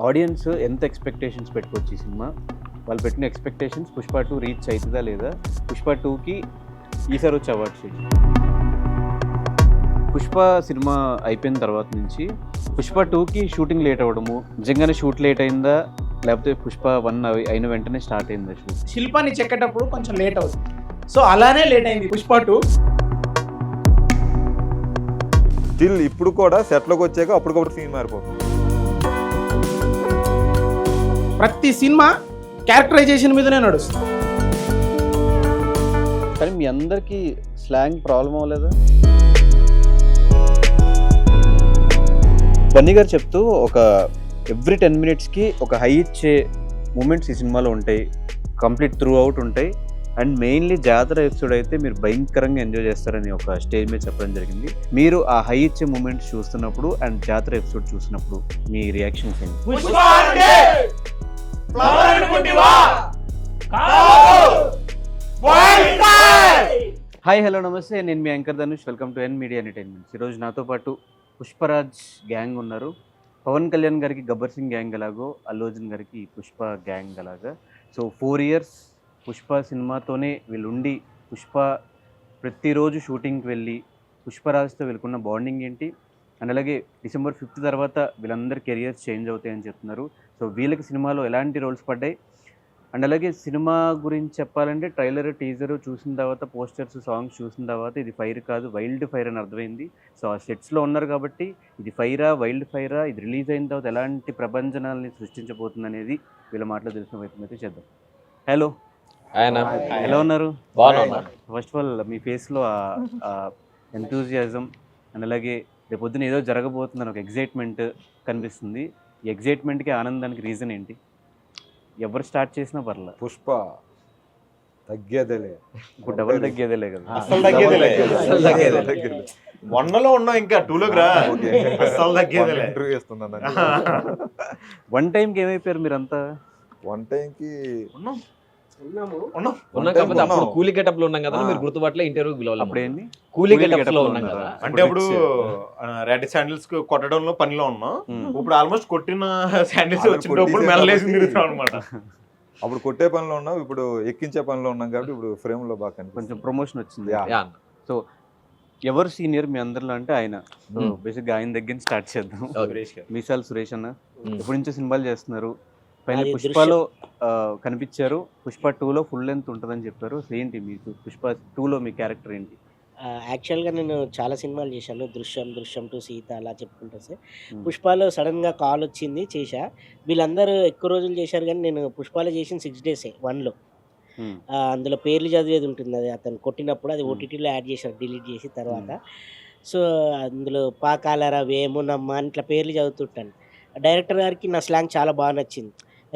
Audience ఎంత expectations పెట్టుకోవచ్చు ఈ సినిమా? వాళ్ళు పెట్టిన ఎక్స్పెక్టేషన్స్ పుష్ప 2 రీచ్ అవుతుందా లేదా? పుష్ప 2కి ఈసారి వచ్చే అవార్డ్స్ ఏంటి? పుష్ప సినిమా అయిపోయిన తర్వాత నుంచి పుష్ప 2కి షూటింగ్ లేట్ అవ్వడము, నిజంగానే షూట్ లేట్ అయిందా లేకపోతే పుష్ప 1 అయిన వెంటనే స్టార్ట్ అయిందా షూట్? శిల్పాన్ని చెక్కేటప్పుడు కొంచెం లేట్ అవుతుంది, సో అలానే లేట్ అయింది పుష్ప 2. స్టిల్ ఇప్పుడు కూడా సెట్లోకి వచ్చాక అప్పటికప్పుడు సీన్ మారిపోతుంది. ప్రతి సినిమా క్యారెక్టరైజేషన్ మీదనే నడుస్తుంది. కానీ మీ అందరికీ స్లాంగ్ ప్రాబ్లం అవ్వలేదా? బన్నీ గారు చెప్తూ ఒక ఎవ్రీ 10 minutesకి ఒక హై ఇచ్చే మూమెంట్స్ ఈ సినిమాలో ఉంటాయి, కంప్లీట్ త్రూ అవుట్ ఉంటాయి. అండ్ మెయిన్లీ జాతర ఎపిసోడ్ అయితే మీరు భయంకరంగా ఎంజాయ్ చేస్తారని ఒక స్టేజ్ మీద చెప్పడం జరిగింది. మీరు ఆ హై ఇచ్చే మూమెంట్స్ చూస్తున్నప్పుడు అండ్ జాతర ఎపిసోడ్ చూసినప్పుడు మీ రియాక్షన్స్ ఏంటి? హాయ్ హలో నమస్తే, నేను మీ anchor Dhanush. Welcome to N media entertainments. ఈరోజు నాతో పాటు పుష్పరాజ్ గ్యాంగ్ ఉన్నారు. పవన్ కళ్యాణ్ గారికి గబ్బర్ సింగ్ గ్యాంగ్ ఎలాగో అల్లు అర్జున్ గారికి పుష్ప గ్యాంగ్ అలాగా. సో 4 years పుష్ప సినిమాతోనే వీళ్ళుండి పుష్ప ప్రతిరోజు షూటింగ్కి వెళ్ళి పుష్పరాజ్తో వీళ్ళకున్న బాండింగ్ ఏంటి, అండ్ అలాగే December 5th తర్వాత వీళ్ళందరి కెరియర్స్ చేంజ్ అవుతాయని చెప్తున్నారు. సో వీళ్ళకి సినిమాలో ఎలాంటి రోల్స్ పడ్డాయి, అండ్ అలాగే సినిమా గురించి చెప్పాలంటే ట్రైలర్ టీజర్ చూసిన తర్వాత పోస్టర్స్ సాంగ్స్ చూసిన తర్వాత ఇది ఫైర్ కాదు వైల్డ్ ఫైర్ అని అర్థమైంది. సో ఆ సెట్స్లో ఉన్నారు కాబట్టి ఇది ఫైరా వైల్డ్ ఫైరా, ఇది రిలీజ్ అయిన తర్వాత ఎలాంటి ప్రపంచనాలని సృష్టించబోతుంది అనేది వీళ్ళ మాటలో తెలిసిన వైపు అయితే చేద్దాం. హలో, ఎలా ఉన్నారు? ఫస్ట్ ఆఫ్ ఆల్ మీ ఫేస్లో ఎంతూజియాజం అండ్ అలాగే రేపొద్దున ఏదో జరగబోతుందని ఒక ఎగ్జైట్మెంట్ కనిపిస్తుంది. ఈ ఎగ్జైట్మెంట్కి ఆనందానికి రీజన్ ఏంటి? ఎవరు స్టార్ట్ చేసినా పర్లా, పుష్ప తగ్గేదేలే, ఇప్పుడు డబుల్ తగ్గేదేలే కదా. అసలు తగ్గేదేలే. 1లో ఉన్నాం, ఇంకా 2లోకి రా. అసలు తగ్గేదేలే. ఇంటర్వ్యూ చేస్తున్నాను. 1 timeకి ఏమైపోయారు మీరంతా? 1 timeకి ఉన్నాం కాకపోతే అప్పుడు కూలీ గెటప్ లో ఉన్నాం కదా, మీరు గుర్తుపట్లే ఇంటర్వ్యూకి పిలవాలి. అప్పుడు ఏంటి కూలీ గెటప్ లో ఉన్నాం కదా, అంటే అప్పుడు రెడ్ శాండిల్స్ కొట్టడంలో పనిలో ఉన్నాం. ఇప్పుడు ఆల్మోస్ట్ కొట్టిన శాండిల్స్ వచ్చినప్పుడు మెల్లలేసి తిరుగుతాం అనమాట. అప్పుడు కొట్టే పనిలో ఉన్నాం, ఇప్పుడు ఎక్కించే పనిలో ఉన్నాం కాబట్టి ఇప్పుడు ఫ్రేమ్ లో బాగా కొంచెం ప్రమోషన్ వచ్చింది. యా అన్న. సో ఎవరు సీనియర్ మీ అందరిలో అంటే ఆయన. సో బేసిక్గా ఆయన దగ్గర స్టార్ట్ చేద్దాం. మీసాల్ సురేష్ అన్న ఎప్పటి నుంచో సినిమాలు చేస్తున్నారు. పైన పుష్పలో కనిపించారు, పుష్ప 2లో ఫుల్ లెంత్ ఉంటుందని చెప్పారు. సో ఏంటి మీకు పుష్ప 2లో మీ క్యారెక్టర్ ఏంటి? యాక్చువల్గా నేను చాలా సినిమాలు చేశాను, దృశ్యం 2, సీత అలా చెప్పుకుంటా సార్. పుష్పలో సడన్గా కాల్ వచ్చింది, చేశా. వీళ్ళందరూ ఎక్కువ రోజులు చేశారు కానీ నేను పుష్పలో చేసిన 6 days 1లో. అందులో పేర్లు చదివేది ఉంటుంది, అది అతను కొట్టినప్పుడు అది ఓటీటీలో యాడ్ చేశారు డిలీట్ చేసి తర్వాత. సో అందులో పాకాలరా వేమునమ్మ అని ఇట్లా పేర్లు చదువుతుంటాను. డైరెక్టర్ గారికి నా స్లాంగ్ చాలా బాగా నచ్చింది.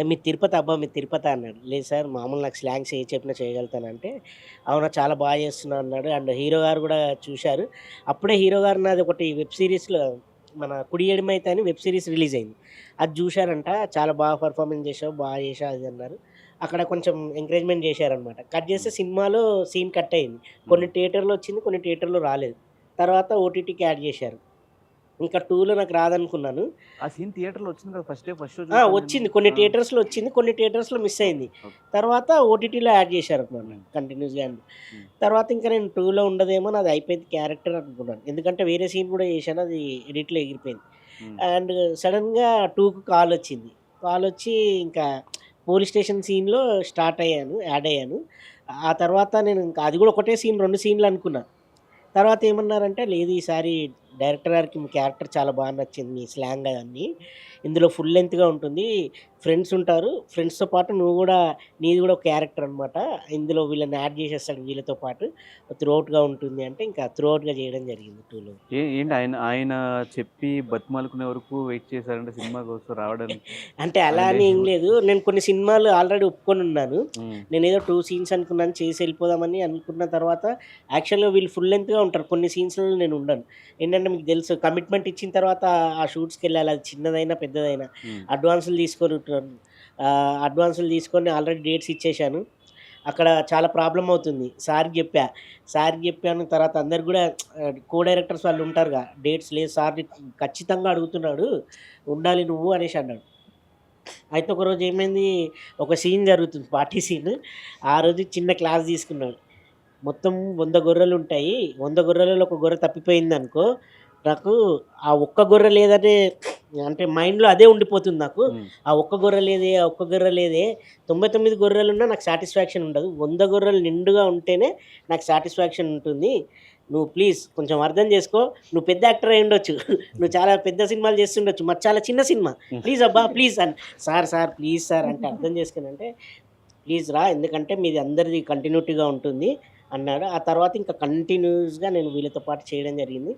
మీరు తిరుపతి అబ్బా, మీరు తిరుపతి అన్నాడు. లేదు సార్ మామూలు నాకు స్లాంగ్స్ ఏ చెప్పినా చేయగలుగుతానంటే, అవునా చాలా బాగా చేస్తున్నా అన్నాడు. అండ్ హీరో గారు కూడా చూశారు. అప్పుడే హీరో గారు నాది ఒకటి వెబ్ సిరీస్లో మన కుడి ఎడమైతే అని వెబ్ సిరీస్ రిలీజ్ అయింది, అది చూశారంట. చాలా బాగా పర్ఫార్మెన్స్ చేసావు, బాగా చేసావు అది అన్నారు. అక్కడ కొంచెం ఎంకరేజ్మెంట్ చేశారనమాట. కట్ చేస్తే సినిమాలో సీన్ కట్ అయింది, కొన్ని థియేటర్లో వచ్చింది, కొన్ని థియేటర్లో రాలేదు. తర్వాత ఓటీటీకి యాడ్ చేశారు. ఇంకా 2లో నాకు రాదనుకున్నాను. ఆ సీన్ థియేటర్లో వచ్చింది కదా ఫస్ట్ షో? వచ్చింది, కొన్ని థియేటర్స్లో వచ్చింది, కొన్ని థియేటర్స్లో మిస్ అయింది. తర్వాత ఓటీటీలో యాడ్ చేశారు అనమాట కంటిన్యూస్గా. అండ్ తర్వాత ఇంకా నేను 2లో ఉండదేమో, నాది అయిపోయింది క్యారెక్టర్ అనుకున్నాను. ఎందుకంటే వేరే సీన్ కూడా చేశాను, అది ఎడిట్లో ఎగిరిపోయింది. అండ్ సడన్గా 2కు కాల్ వచ్చింది. కాల్ వచ్చి ఇంకా పోలీస్ స్టేషన్ సీన్లో స్టార్ట్ అయ్యాను, యాడ్ అయ్యాను. ఆ తర్వాత నేను ఇంకా అది కూడా ఒకటే సీన్, 2 సీన్లు అనుకున్నా. తర్వాత ఏమన్నారంటే లేదు ఈసారి డైరెక్టర్ గారికి మీ క్యారెక్టర్ చాలా బాగా నచ్చింది, మీ స్లాంగ్ అన్నీ, ఇందులో ఫుల్ లెంత్గా ఉంటుంది, ఫ్రెండ్స్ ఉంటారు, ఫ్రెండ్స్తో పాటు నువ్వు కూడా నీది కూడా ఒక క్యారెక్టర్ అనమాట, ఇందులో వీళ్ళని యాడ్ చేసేస్తాడు వీళ్ళతో పాటు, త్రూఅవుట్గా ఉంటుంది అంటే ఇంకా త్రూఅవుట్గా చేయడం జరిగింది 2లో. ఏంటి ఆయన చెప్పి బతిమాలుకునే వరకు వెయిట్ చేశారంటే సినిమా కోసం రావడానికి? అంటే అలా అని ఏం లేదు, నేను కొన్ని సినిమాలు ఆల్రెడీ ఒప్పుకొని ఉన్నాను. నేను ఏదో 2 scenes అనుకున్నాను, చేసి వెళ్ళిపోదామని అనుకున్న తర్వాత యాక్చువల్గా వీళ్ళు ఫుల్ లెంత్గా ఉంటారు, కొన్ని సీన్స్లో నేను ఉండను. ఏంటంటే మీకు తెలుసు, కమిట్మెంట్ ఇచ్చిన తర్వాత ఆ షూట్స్కి వెళ్ళాలి, అది చిన్నదైనా పెద్దదైనా. అడ్వాన్సులు తీసుకొని ఆల్రెడీ డేట్స్ ఇచ్చేశాను. అక్కడ చాలా ప్రాబ్లం అవుతుంది. సార్కి చెప్పాను. తర్వాత అందరు కూడా కో డైరెక్టర్స్ వాళ్ళు ఉంటారుగా, డేట్స్ లేదు సార్ ఖచ్చితంగా అడుగుతున్నాడు, ఉండాలి నువ్వు అనేసి అన్నాడు. అయితే ఒకరోజు ఏమైంది, ఒక సీన్ జరుగుతుంది, పార్టీ సీన్. ఆ రోజు చిన్న క్లాస్ తీసుకున్నాడు. మొత్తం 100 గొర్రెలు ఉంటాయి, 100 గొర్రెలలో ఒక గొర్రె తప్పిపోయింది అనుకో, నాకు ఆ ఒక్క గొర్రె లేదంటే అంటే మైండ్లో అదే ఉండిపోతుంది నాకు. ఆ ఒక్క గొర్రె లేదే, ఆ ఒక్క గొర్రె లేదే, 99 గొర్రెలు ఉన్నా నాకు సాటిస్ఫాక్షన్ ఉండదు, 100 గొర్రెలు నిండుగా ఉంటేనే నాకు సాటిస్ఫాక్షన్ ఉంటుంది. నువ్వు ప్లీజ్ కొంచెం అర్థం చేసుకో, నువ్వు పెద్ద యాక్టర్ అయి ఉండొచ్చు, నువ్వు చాలా పెద్ద సినిమాలు చేస్తుండొచ్చు, మరి చాలా చిన్న సినిమా, ప్లీజ్ అబ్బా ప్లీజ్ అని. సార్ ప్లీజ్ సార్ అంటే అర్థం చేసుకుని అంటే ప్లీజ్ రా, ఎందుకంటే మీది అందరిది కంటిన్యూటీగా ఉంటుంది అన్నాడు. ఆ తర్వాత ఇంకా కంటిన్యూస్గా నేను వీళ్ళతో పాటు చేయడం జరిగింది.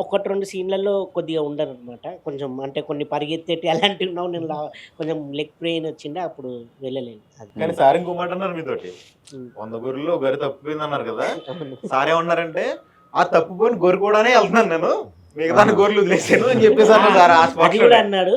1-2 సీన్లలో కొద్దిగా ఉండరు అనమాట, కొంచెం అంటే కొన్ని పరిగెత్తేటి అలాంటివి ఉన్నావు, నేను కొంచెం లెగ్ పెయిన్ వచ్చిండే, అప్పుడు వెళ్ళలేను. కానీ సార్ ఇంకో మాట అన్నారు మీతోటి, 100 గొర్రెల్లో గొర్రె తప్పిపోయింది అన్నారు కదా. సార్ ఏమన్నారంటే, ఆ తప్పిపోయిన గొర్రె కూడానే వెళ్తున్నాను నేను, మిగతా గొర్రెలు వదిలేసాను అని చెప్పేసారు సార్. అది కూడా అన్నాడు.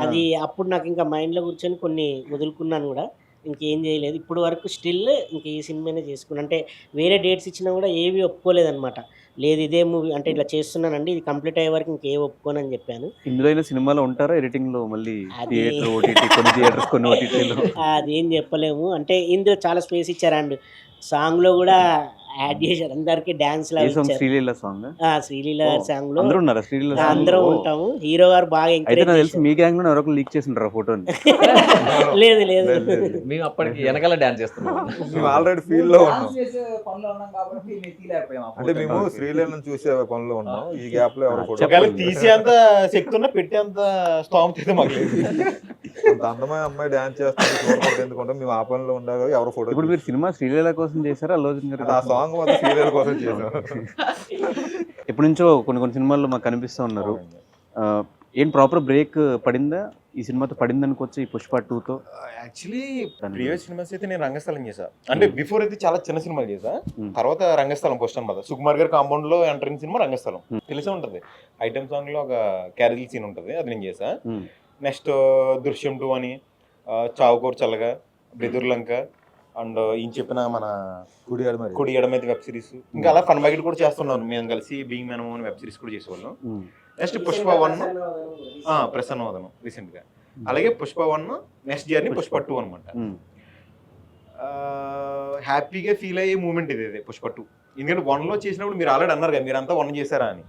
అది అప్పుడు నాకు ఇంకా మైండ్లో కూర్చొని కొన్ని వదులుకున్నాను కూడా, ఇంకేం చేయలేదు ఇప్పుడు వరకు. స్టిల్ ఇంక ఈ సినిమానే చేసుకున్నాను. అంటే వేరే డేట్స్ ఇచ్చినా కూడా ఏవి ఒప్పుకోలేదన్నమాట. లేదు ఇదే మూవీ అంటే ఇట్లా చేస్తున్నానండి, ఇది కంప్లీట్ అయ్యే వరకు ఇంకేం ఒప్పుకోనని చెప్పాను. ఇందులో అయినా సినిమాలో ఉంటారా, ఎడిటింగ్ లో మళ్ళీ థియేటర్ ఓటీటీ, కొన్ని థియేటర్స్ కొన్ని ఓటీటీలో? అదేం చెప్పలేము. అంటే ఇందులో చాలా స్పేస్ ఇచ్చారు, అండ్ సాంగ్ లో కూడా యాడ్ చేశారు, అందరికి డాన్స్ లా ఇచ్చారు. శ్రీలీల సాంగ్, శ్రీలీల సాంగ్ లో అందరూ ఉన్నారా? శ్రీలీల అందరం ఉంటాము. హీరో గారు బాగా అయితే ఎంకరేజ్ నాకు తెలిసి మీ గ్యాంగ్ లో ఎవరో లీక్ చేసి ఉంటారు ఫోటోని. లేదు లేదు మేము అప్పటికి వెనకాల డాన్స్ చేస్తున్నాం. మేము ఆల్రెడీ ఫీల్ లో ఉన్నాం, పనిలో ఉన్నాం కాబట్టి మేము తీలేకపోయాం. అంటే మేము శ్రీలీలను చూసే పనిలో ఉన్నాం. ఈ గ్యాప్ లో ఎవరు ఫోటో ఒకవేళ తీసేంత శక్తి ఉన్నా పెట్టేంత స్తోమత అయితే మాకు లేదు. అంత అందమైన అమ్మాయి డాన్స్ చేస్తుంది ఎందుకంటే మేము ఆ పనిలో ఉండాలి. ఎవరు ఫోటో ఇప్పుడు మీరు సినిమా శ్రీలీల కోసం చేశారా, అల్లు అర్జున్ గారు? ఆ సాంగ్ మాత్రం శ్రీలీల కోసం చేసాం. ఎప్పటి నుంచో కొన్ని సినిమాల్లో మాకు కనిపిస్తూ ఉన్నారు. ఏం ప్రాపర్ బ్రేక్ పడిందా ఈ సినిమాతో, పడింది అనుకోవచ్చు ఈ పుష్ప 2తో? యాక్చువల్లీ ప్రీవియస్ సినిమాస్ అయితే నేను రంగస్థలం చేశా, అంటే బిఫోర్ అయితే చాలా చిన్న సినిమాలు చేశా. తర్వాత రంగస్థలం ఫస్ట్ అనమాట, సుకుమార్ గారి కాంపౌండ్ లో ఎంటరింగ్ సినిమా రంగస్థలం. తెలిసే ఉంటది, ఐటమ్ సాంగ్ లో ఒక క్యారేజ్ సీన్ ఉంటది, అది నేను చేశా. నెక్స్ట్ దృశ్యం 2 అని, చావుకోరు చల్లగా, బెదుర్లంక, అండ్ ఈయన చెప్పిన మన కుడి ఎడమైతే వెబ్ సిరీస్, ఇంకా అలా ఫన్ బకెట్ కూడా చేస్తున్నాను. మేము కలిసి బీయింగ్ మెనూ అని వెబ్ సిరీస్ కూడా చేసేవాళ్ళం. నెక్స్ట్ పుష్ప 1 ప్రసన్నవదనం రీసెంట్ గా, అలాగే పుష్ప 1 నెక్స్ట్ జర్నీ పుష్ప 2 అనమాట. హ్యాపీగా ఫీల్ అయ్యే మూమెంట్ ఇది పుష్ప 2. ఎందుకంటే 1లో చేసినప్పుడు మీరు ఆల్రెడీ అన్నారు కదా, మీరంతా 1 చేశారా అని.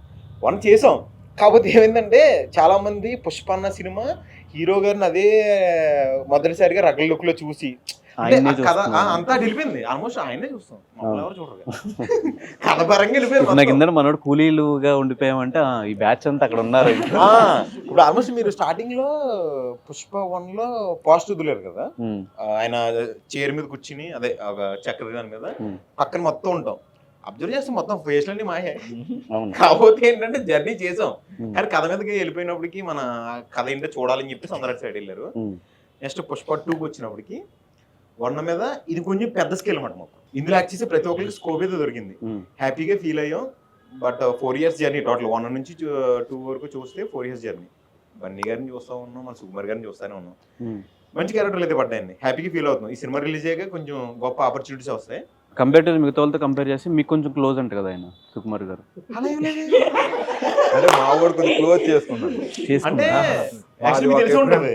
1 చేసాం, కాకపోతే ఏమైందంటే చాలా మంది పుష్ప అన్న సినిమా హీరో గారిని అదే మొదటిసారిగా రగల్ లుక్ లో చూసి కథ అంతా వెళ్ళిపోయింది. ఆల్మోస్ట్ ఆయనే చూస్తాం, ఎవరు చూడరు కథ పరంగా వెళ్ళిపోయింది. నాకు ఇందరూ మనోడు కూలీలుగా ఉండిపోయామంటే ఈ బ్యాచ్ అంతా అక్కడ ఉన్నారు. ఇప్పుడు ఆల్మోస్ట్ మీరు స్టార్టింగ్ లో పుష్ప 1లో పాజిటివ్ వదిలేరు కదా, ఆయన చైర్ మీద కూర్చుని అదే ఒక చక్ర దాని మీద పక్కన మొత్తం ఉంటాం, అబ్జర్వ్ చేస్తాం, మొత్తం ఫేస్లన్నీ మాయే. కాకపోతే ఏంటంటే జర్నీ చేసాం, కానీ కథ మీదకి వెళ్ళిపోయినప్పటికి మన కథ ఏంటో చూడాలని చెప్పేసి అందరూ సైడ్ వెళ్ళారు. నెక్స్ట్ పుష్ప 2కి వచ్చినప్పటికి 1 మీద ఇది కొంచెం పెద్ద స్కేల్ అనమాట. మొత్తం ఇందులో యాక్ట్ చేసి ప్రతి ఒక్కరికి స్కోప్ అయితే దొరికింది, హ్యాపీగా ఫీల్ అయ్యాం. బట్ 4 years జర్నీ టోటల్, 1 నుంచి 2 వరకు చూస్తే 4 years జర్నీ. బన్నీ గారిని చూస్తా ఉన్నాం, మన సుకుమార్ గారిని చూస్తానే ఉన్నాం. మంచి క్యారెక్టర్లు అయితే పడ్డాయండి, హ్యాపీగా ఫీల్ అవుతున్నాం. ఈ సినిమా రిలీజ్ అయ్యాక కొంచెం గొప్ప ఆపర్చునిటీస్ వస్తాయి. కంపేర్ టు మిగతా వాళ్ళతో కంపేర్ చేసి మీకు కొంచెం క్లోజ్ అంట కదా ఆయన, సుకుమార్ గారు? అంటే మా వాడు కొంచెం క్లోజ్ చేసుకున్నాడు. అంటే యాక్చువల్లీ తెలిసి ఉంటుంది,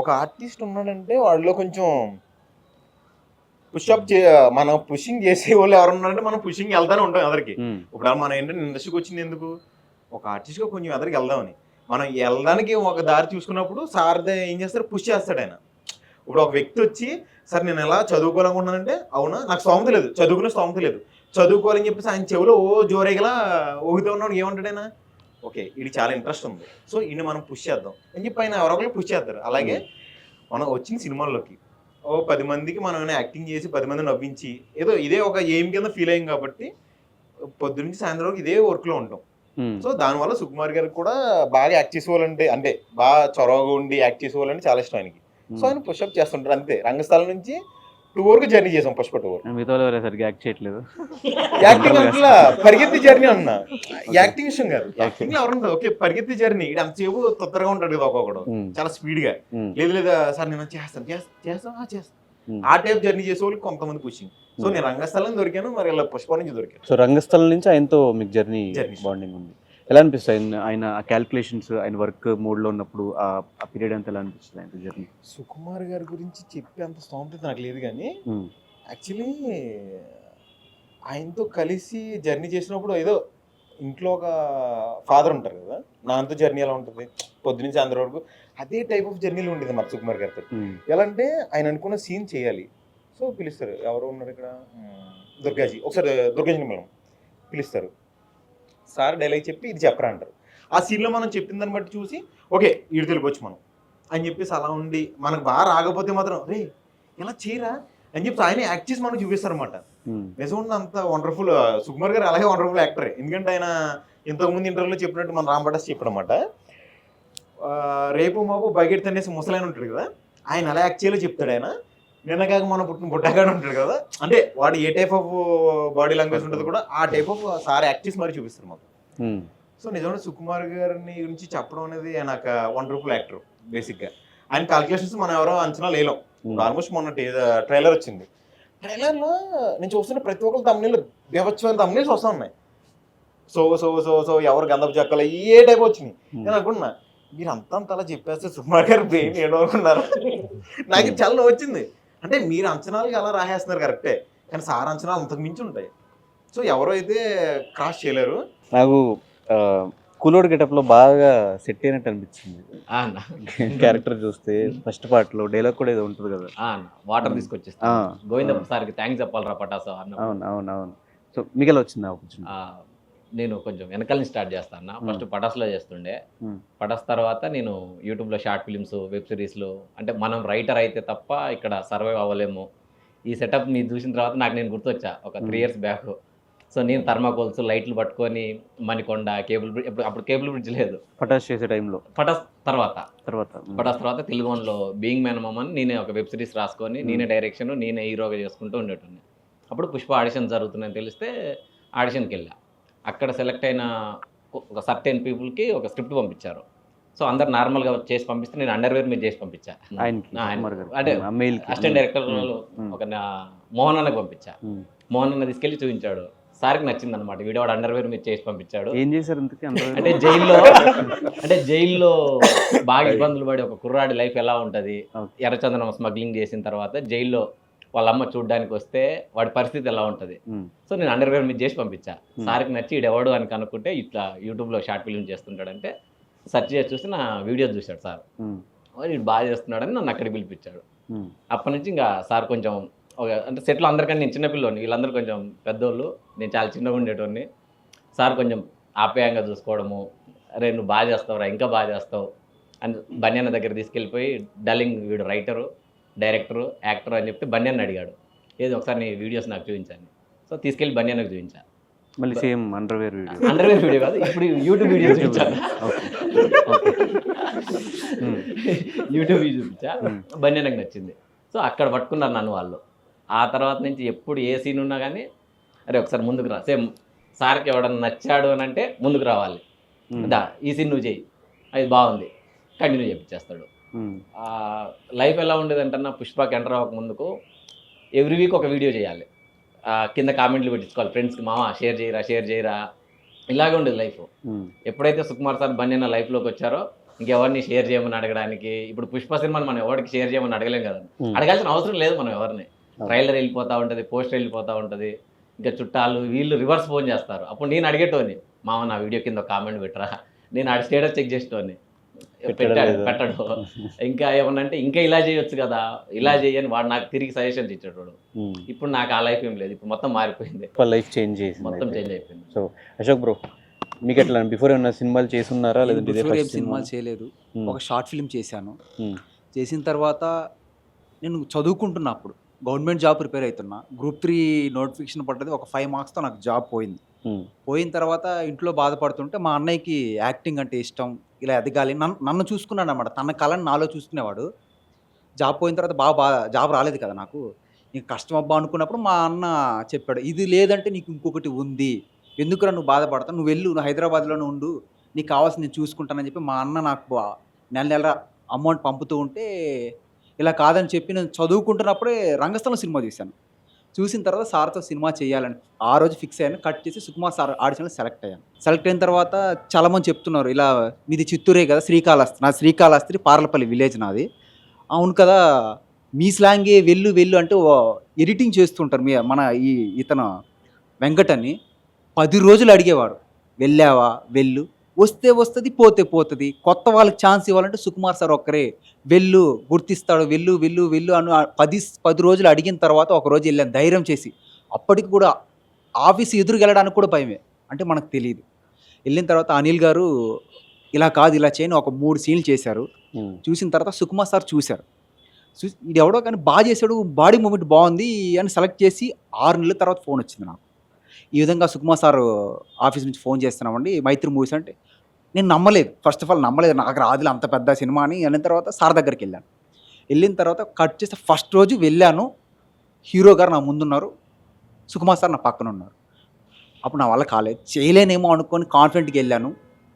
ఒక ఆర్టిస్ట్ ఉన్నాడంటే వాళ్ళలో కొంచెం పుష్అప్ మనం పుషింగ్ చేసే వాళ్ళు ఎవరు ఉన్నారంటే మనం పుషింగ్ వెళ్తానే ఉంటాం ఎదరికి. ఇప్పుడు మనం ఏంటంటే ఇండస్ట్రీకి వచ్చింది ఎందుకు, ఒక ఆర్టిస్ట్ గా కొంచెం ఎదరికి వెళ్దామని. మనం వెళ్ళడానికి ఒక దారి చూసుకున్నప్పుడు సార్ ఏం చేస్తారు, పుష్ చేస్తాడు ఆయన. ఇప్పుడు ఒక వ్యక్తి వచ్చి సార్ నేను ఎలా చదువుకోవాలనుకుంటున్నానంటే, అవునా నాకు స్తోమత లేదు, చదువుకునే స్తోమత లేదు, చదువుకోవాలని చెప్పేసి ఆయన చెవిలో జోరేగలా ఊగుతూ ఉన్నాడు. ఏమంటాడు ఆయన, ఓకే ఇది చాలా ఇంట్రెస్ట్ ఉంది, సో ఇన్ని మనం పుష్ చేద్దాం అని చెప్పి ఆయన ఎవరొకరు పుష్ చేస్తారు. అలాగే మనం వచ్చిన సినిమాల్లోకి 10 మందికి మనం యాక్టింగ్ చేసి 10 మంది నవ్వించి ఏదో ఇదే ఒక ఎయిమ్ కింద ఫీల్ అయ్యాం కాబట్టి పొద్దు నుంచి సాయంత్రం వరకు ఇదే వర్క్ లో ఉంటాం. సో దానివల్ల సుకుమార్ గారికి కూడా బాగా యాక్ట్ చేసేవాళ్ళంటే, అంటే బాగా చొరవగా ఉండి యాక్ట్ చేసేవాళ్ళంటే చాలా ఇష్టం ఆయనకి. సో ఆయన పుష్అప్ చేస్తుంటారు అంతే. రంగస్థలం నుంచి 2 వరకు జర్నీ చేసాం, పుష్ప 2 వరకు. మిగతా సరిగ్గా యాక్ట్ చేయట్లేదు, యాక్టింగ్ అట్లా పరిగెత్తి జర్నీ అన్న, యాక్టింగ్ విషయం కాదు. యాక్టింగ్ లో ఎవరుంటారు, ఓకే పరిగెత్తి జర్నీ, ఇది అంతసేపు తొందరగా ఉంటాడు కదా ఒక్కొక్కడు, చాలా స్పీడ్ గా. లేదు లేదా సార్ నేను చేస్తాను ఆ టైప్ జర్నీ చేసే వాళ్ళు కొంతమంది పుషింగ్. సో నేను రంగస్థలం దొరికాను, మరి ఇలా పుష్ప నుంచి దొరికాను. సో రంగస్థలం నుంచి ఆయనతో మీకు జర్నీ బాండింగ్ ఉంది. ఎలా అనిపిస్తుంది ఆయన ఆ క్యాల్కులేషన్స్, ఆయన వర్క్ మోడ్లో ఉన్నప్పుడు ఆ పీరియడ్ అంతా ఎలా అనిపిస్తుంది ఆయన జర్నీ? సుకుమార్ గారి గురించి చెప్పే అంత స్తోమత నాకు లేదు కానీ యాక్చువల్లీ ఆయనతో కలిసి జర్నీ చేసినప్పుడు ఏదో ఇంట్లో ఒక ఫాదర్ ఉంటారు కదా, నాతో జర్నీ ఎలా ఉంటుంది పొద్దునుంచి అందరి వరకు, అదే టైప్ ఆఫ్ జర్నీలో ఉండేది మరి సుకుమార్ గారితో. ఎలా అంటే ఆయన అనుకున్న సీన్ చేయాలి, సో పిలుస్తారు, ఎవరు ఉన్నారు ఇక్కడ, దుర్గాజీ, ఒకసారి దుర్గాజీని మనం పిలుస్తారు, సార్ డైలాగ్ చెప్పి ఇది చెప్పరా అంటారు. ఆ సీన్లో మనం చెప్పిన దాన్ని బట్టి చూసి ఓకే వీడి తెలుగువచ్చు మనం అని చెప్పేసి అలా ఉండి, మనకు బాగా రాకపోతే మాత్రం రే ఇలా చేయరా అని చెప్పి ఆయన యాక్ట్ చేసి మనకు చూపిస్తారు అనమాట. నిజం అంత వండర్ఫుల్. సుకుమార్ గారు అలాగే వండర్ఫుల్ యాక్టరే, ఎందుకంటే ఆయన ఇంతకుముందు ఇంటర్వ్యూలో చెప్పినట్టు మన రాంబడాస్ చెప్పడమాట, రేపు మాపు బకెట్ తినేసి ముసలాయన ఉంటాడు కదా, ఆయన అలా యాక్ట్ చేయాలో చెప్తాడు. ఆయన నిన్నగాక మన పుట్టగాడు ఉంటాడు కదా, అంటే వాడు ఏ టైప్ ఆఫ్ బాడీ లాంగ్వేజ్ ఉంటుంది కూడా ఆ టైప్ ఆఫ్ సార్ యాక్ట్ చేసి మరి చూపిస్తారు మాకు. సో నిజంగా సుకుమార్ గారిని గురించి చెప్పడం అనేది ఆయన ఒక వండర్ఫుల్ యాక్టర్. బేసిక్గా ఆయన కాల్కులేషన్స్ మనం ఎవరో అంచనా లేలాం. ఆల్మోస్ట్ మొన్న ట్రైలర్ వచ్చింది, ట్రైలర్లో నేను చూస్తున్న ప్రతి ఒక్కరు తమ్ముళ్ళు దేవచ్చువైన తమ్ముళ్ళు వస్తూ ఉన్నాయి. సో సో సో సో ఎవరు గంధపు చెక్కలు ఏ టైప్ వచ్చినాయి. నేను అనుకుంటున్నా మీరు అంతా అలా చెప్పేస్తే సుకుమార్ గారు బ్రెయిన్ ఏడో అనుకున్నారు. నాకు చాలా వచ్చింది, అంటే మీరు అంచనాలకి అలా రాసేస్తున్నారు కరెక్టే, కానీ సార్ అంచనాలు అంతకు మించి ఉంటాయి. సో ఎవరో అయితే క్రాస్ చేయలేరు. నాకు కూలోడ్ గెటప్లో బాగా సెట్ అయినట్టు అనిపించింది క్యారెక్టర్ చూస్తే. ఫస్ట్ పార్ట్లో డైలాగ్ కూడా ఏదో ఉంటుంది కదా, వాటర్ తీసుకొచ్చేస్తా గోవింద సార్కి థ్యాంక్స్ చెప్పాలరా పటాసు అన్న. అవును అవును అవును. సో మీకు ఎలా వచ్చింది ఆపర్చునిటీ? నేను కొంచెం వెనకాల నుంచి స్టార్ట్ చేస్తాను. ఫస్ట్ పటాస్లో చేస్తుండే, పటాస్ తర్వాత నేను యూట్యూబ్లో షార్ట్ ఫిలిమ్స్, వెబ్ సిరీస్లు, అంటే మనం రైటర్ అయితే తప్ప ఇక్కడ సర్వైవ్ అవ్వలేము. ఈ సెటప్ మీరు చూసిన తర్వాత నాకు నేను గుర్తొచ్చా ఒక 3 years బ్యాక్. సో నేను థర్మాకోల్స్ లైట్లు పట్టుకొని మణికొండ కేబుల్ బ్రిడ్జ్, అప్పుడు కేబుల్ బ్రిడ్జ్ లేదు, పటాస్ చేసే టైంలో, పటాస్ తర్వాత తర్వాత తెలుగు వన్లో బీయింగ్ మేనమామ అని నేనే ఒక వెబ్ సిరీస్ రాసుకొని నేనే డైరెక్షన్ నేనే హీరోగా చేసుకుంటూ ఉండేటండి. అప్పుడు పుష్ప ఆడిషన్ జరుగుతుందని తెలిస్తే ఆడిషన్కి వెళ్ళా. అక్కడ సెలెక్ట్ అయిన ఒక సర్టెన్ పీపుల్కి ఒక స్క్రిప్ట్ పంపించారు. సో అందరు నార్మల్గా చేసి పంపిస్తే నేను అండర్వేర్ మీద చేసి పంపించా. అంటే అసిస్టెంట్ డైరెక్టర్ ఒక మోహన్ అన్నకి పంపించా. మోహన్ అన్న తీసుకెళ్ళి చూపించాడు, సార్కి నచ్చింది అనమాట. వీడియో వాడు అండర్వేర్ మీద చేసి పంపించాడు. ఏం చేశారు అంటే జైల్లో బాగా ఇబ్బందులు పడి ఒక కుర్రాడి లైఫ్ ఎలా ఉంటుంది, ఎర్రచందనం స్మగ్లింగ్ చేసిన తర్వాత జైల్లో వాళ్ళ అమ్మ చూడడానికి వస్తే వాడి పరిస్థితి ఎలా ఉంటుంది. సో నేను అండర్వేర్ మీద చేసి పంపించా. సార్కి నచ్చి ఇడు ఎవడు అని కనుక్కుంటే ఇట్లా యూట్యూబ్లో షార్ట్ ఫిల్మ్ చేస్తుంటాడంటే సెర్చ్ చేసి చూసి నా వీడియో చూశాడు సార్. ఇటు బాగా చేస్తున్నాడని నన్ను అక్కడికి పిలిపించాడు. అప్పటి నుంచి ఇంకా సార్ కొంచెం అంటే సెట్లో అందరికన్నా నేను చిన్నపిల్లోని, వీళ్ళందరూ కొంచెం పెద్దోళ్ళు, నేను చాలా చిన్నగా ఉండేటోడిని. సార్ కొంచెం ఆప్యాయంగా చూసుకోవడము, అరే నువ్వు బాగా చేస్తావురా, ఇంకా బాగా చేస్తావు అని బన్యన్న దగ్గర తీసుకెళ్ళిపోయి, డల్లింగ్ వీడు రైటరు, డైరెక్టరు, యాక్టర్ అని చెప్తే బన్యన్న అడిగాడు, ఏది ఒకసారి నీ వీడియోస్ నాకు చూపించాను. సో తీసుకెళ్ళి బన్యన్నకు చూపించా. మళ్ళీ సేమ్ అండర్వేర్ వీడియో కాదు, ఇప్పుడు యూట్యూబ్ వీడియో చూపించాను. యూట్యూబ్ వీడియో చూపించా, బన్యన్నకు నచ్చింది. సో అక్కడ పట్టుకున్నారు నన్ను వాళ్ళు. ఆ తర్వాత నుంచి ఎప్పుడు ఏ సీన్ ఉన్నా కానీ అరే ఒకసారి ముందుకు రా, సేమ్ సార్కి ఎవడన్నా నచ్చాడు అని అంటే ముందుకు రావాలి, దా ఈ సీన్ నువ్వు చేయి, అది బాగుంది, కంటిన్యూ చేయించేస్తాడు. లైఫ్ ఎలా ఉండేదంటే నా పుష్పకి ఎంటర్ అవ్వక ముందుకు ఎవ్రీ వీక్ ఒక వీడియో చేయాలి, కింద కామెంట్లు పెట్టించుకోవాలి ఫ్రెండ్స్కి, మామ షేర్ చేయరా ఇలాగే ఉండేది లైఫ్. ఎప్పుడైతే సుకుమార్ సార్ బన్యన్న లైఫ్లోకి వచ్చారో ఇంకెవరిని షేర్ చేయమని అడగడానికి, ఇప్పుడు పుష్ప సినిమాని మనం ఎవరికి షేర్ చేయమని అడగలేం కదా, అడగాల్సిన అవసరం లేదు మనం ఎవరిని. ట్రైలర్ వెళ్ళిపోతూ ఉంటుంది, పోస్టర్ వెళ్ళిపోతూ ఉంటుంది, ఇంకా చుట్టాలు వీళ్ళు రివర్స్ ఫోన్ చేస్తారు. అప్పుడు నేను అడిగేటోని, మామ నా వీడియో కింద కామెంట్ పెట్టరా, నేను ఆడి స్టేటస్ చెక్ చేసేటోని, పెట్టడు. ఇంకా ఏమన్నా అంటే ఇంకా ఇలా చేయొచ్చు కదా, ఇలా చేయని వాడు నాకు తిరిగి సజెషన్స్ ఇచ్చేటోడు. ఇప్పుడు నాకు ఆ లైఫ్ ఏం లేదు, ఇప్పుడు మొత్తం మారిపోయింది, లైఫ్ చేంజ్ చేసి మొత్తం చేంజ్ అయిపోయింది. సో అశోక్ బ్రో, మీకు ఎట్లా బిఫోర్ ఏమన్నా సినిమాలు చేస్తున్నారా? లేదంటే సినిమాలు చేయలేదు, ఒక షార్ట్ ఫిల్మ్ చేశాను. చేసిన తర్వాత నేను చదువుకుంటున్నా, అప్పుడు గవర్నమెంట్ జాబ్ ప్రిపేర్ అవుతున్నా, Group 3 నోటిఫికేషన్ పడ్డది, ఒక 5 marksతో నాకు జాబ్ పోయింది. పోయిన తర్వాత ఇంట్లో బాధపడుతుంటే మా అన్నయ్యకి యాక్టింగ్ అంటే ఇష్టం, ఇలా ఎదగాలి, నన్ను చూసుకున్నాడు అనమాట, తన కళని నాలో చూసుకునేవాడు. జాబ్ పోయిన తర్వాత జాబ్ రాలేదు కదా నాకు, నీకు కష్టం అబ్బా అనుకున్నప్పుడు మా అన్న చెప్పాడు, ఇది లేదంటే నీకు ఇంకొకటి ఉంది, ఎందుకురా నువ్వు బాధపడతావు, నువ్వు వెళ్ళు, నువ్వు హైదరాబాద్లోనే ఉండు, నీకు కావాల్సింది నేను చూసుకుంటానని చెప్పి మా అన్న నాకు నెల అమౌంట్ పంపుతూ ఉంటే, ఇలా కాదని చెప్పి నేను చదువుకుంటున్నప్పుడే రంగస్థలం సినిమా తీశాను. చూసిన తర్వాత సార్తో సినిమా చేయాలని ఆ రోజు ఫిక్స్ అయ్యాను. కట్ చేసి సుకుమార్ సార్ ఆడిషన్లో సెలెక్ట్ అయ్యాను. సెలెక్ట్ అయిన తర్వాత చాలామంది చెప్తున్నారు, ఇలా మీది చిత్తూరే కదా, శ్రీకాళహస్తి, నాది శ్రీకాళహస్తి, పార్లపల్లి విలేజ్ నాది. అవును కదా, మీ స్లాంగే వెళ్ళు వెళ్ళు అంటే ఎడిటింగ్ చేస్తుంటారు మన ఇతను వెంకట్ అని 10 రోజులు అడిగేవాడు, వెళ్ళావా వెళ్ళు, వస్తే వస్తుంది పోతే పోతుంది, కొత్త వాళ్ళకి ఛాన్స్ ఇవ్వాలంటే సుకుమార్ సార్ ఒక్కరే వెళ్ళు, గుర్తిస్తాడు, వెళ్ళు వెళ్ళు వెళ్ళు అని 10 రోజులు అడిగిన తర్వాత ఒక రోజు వెళ్ళాను ధైర్యం చేసి. అప్పటికి కూడా ఆఫీస్ ఎదురుకు వెళ్ళడానికి కూడా భయమే, అంటే మనకు తెలియదు. వెళ్ళిన తర్వాత అనిల్ గారు ఇలా కాదు ఇలా చేయని ఒక 3 సీన్లు చేశారు. చూసిన తర్వాత సుకుమార్ సార్ చూశారు, ఇది ఎవడో కానీ బాగా చేశాడు, బాడీ మూమెంట్ బాగుంది అని సెలెక్ట్ చేసి 6 నెలల తర్వాత ఫోన్ వచ్చింది నాకు. ఈ విధంగా సుకుమార్ సార్ ఆఫీస్ నుంచి ఫోన్ చేస్తున్నామండి మైత్రి మూవీస్ అంటే. నేను నమ్మలేదు, ఫస్ట్ ఆఫ్ ఆల్ నమ్మలేదు, నాకు రాదులే అంత పెద్ద సినిమా అని. వెళ్ళిన తర్వాత సార్ దగ్గరికి వెళ్ళాను. వెళ్ళిన తర్వాత కట్ చేస్తే ఫస్ట్ రోజు వెళ్ళాను, హీరో గారు నా ముందున్నారు, సుకుమార్ సార్ నా పక్కన ఉన్నారు. అప్పుడు నా వల్ల కాలేదు, చేయలేనేమో అనుకొని కాన్ఫిడెంట్గా వెళ్ళాను,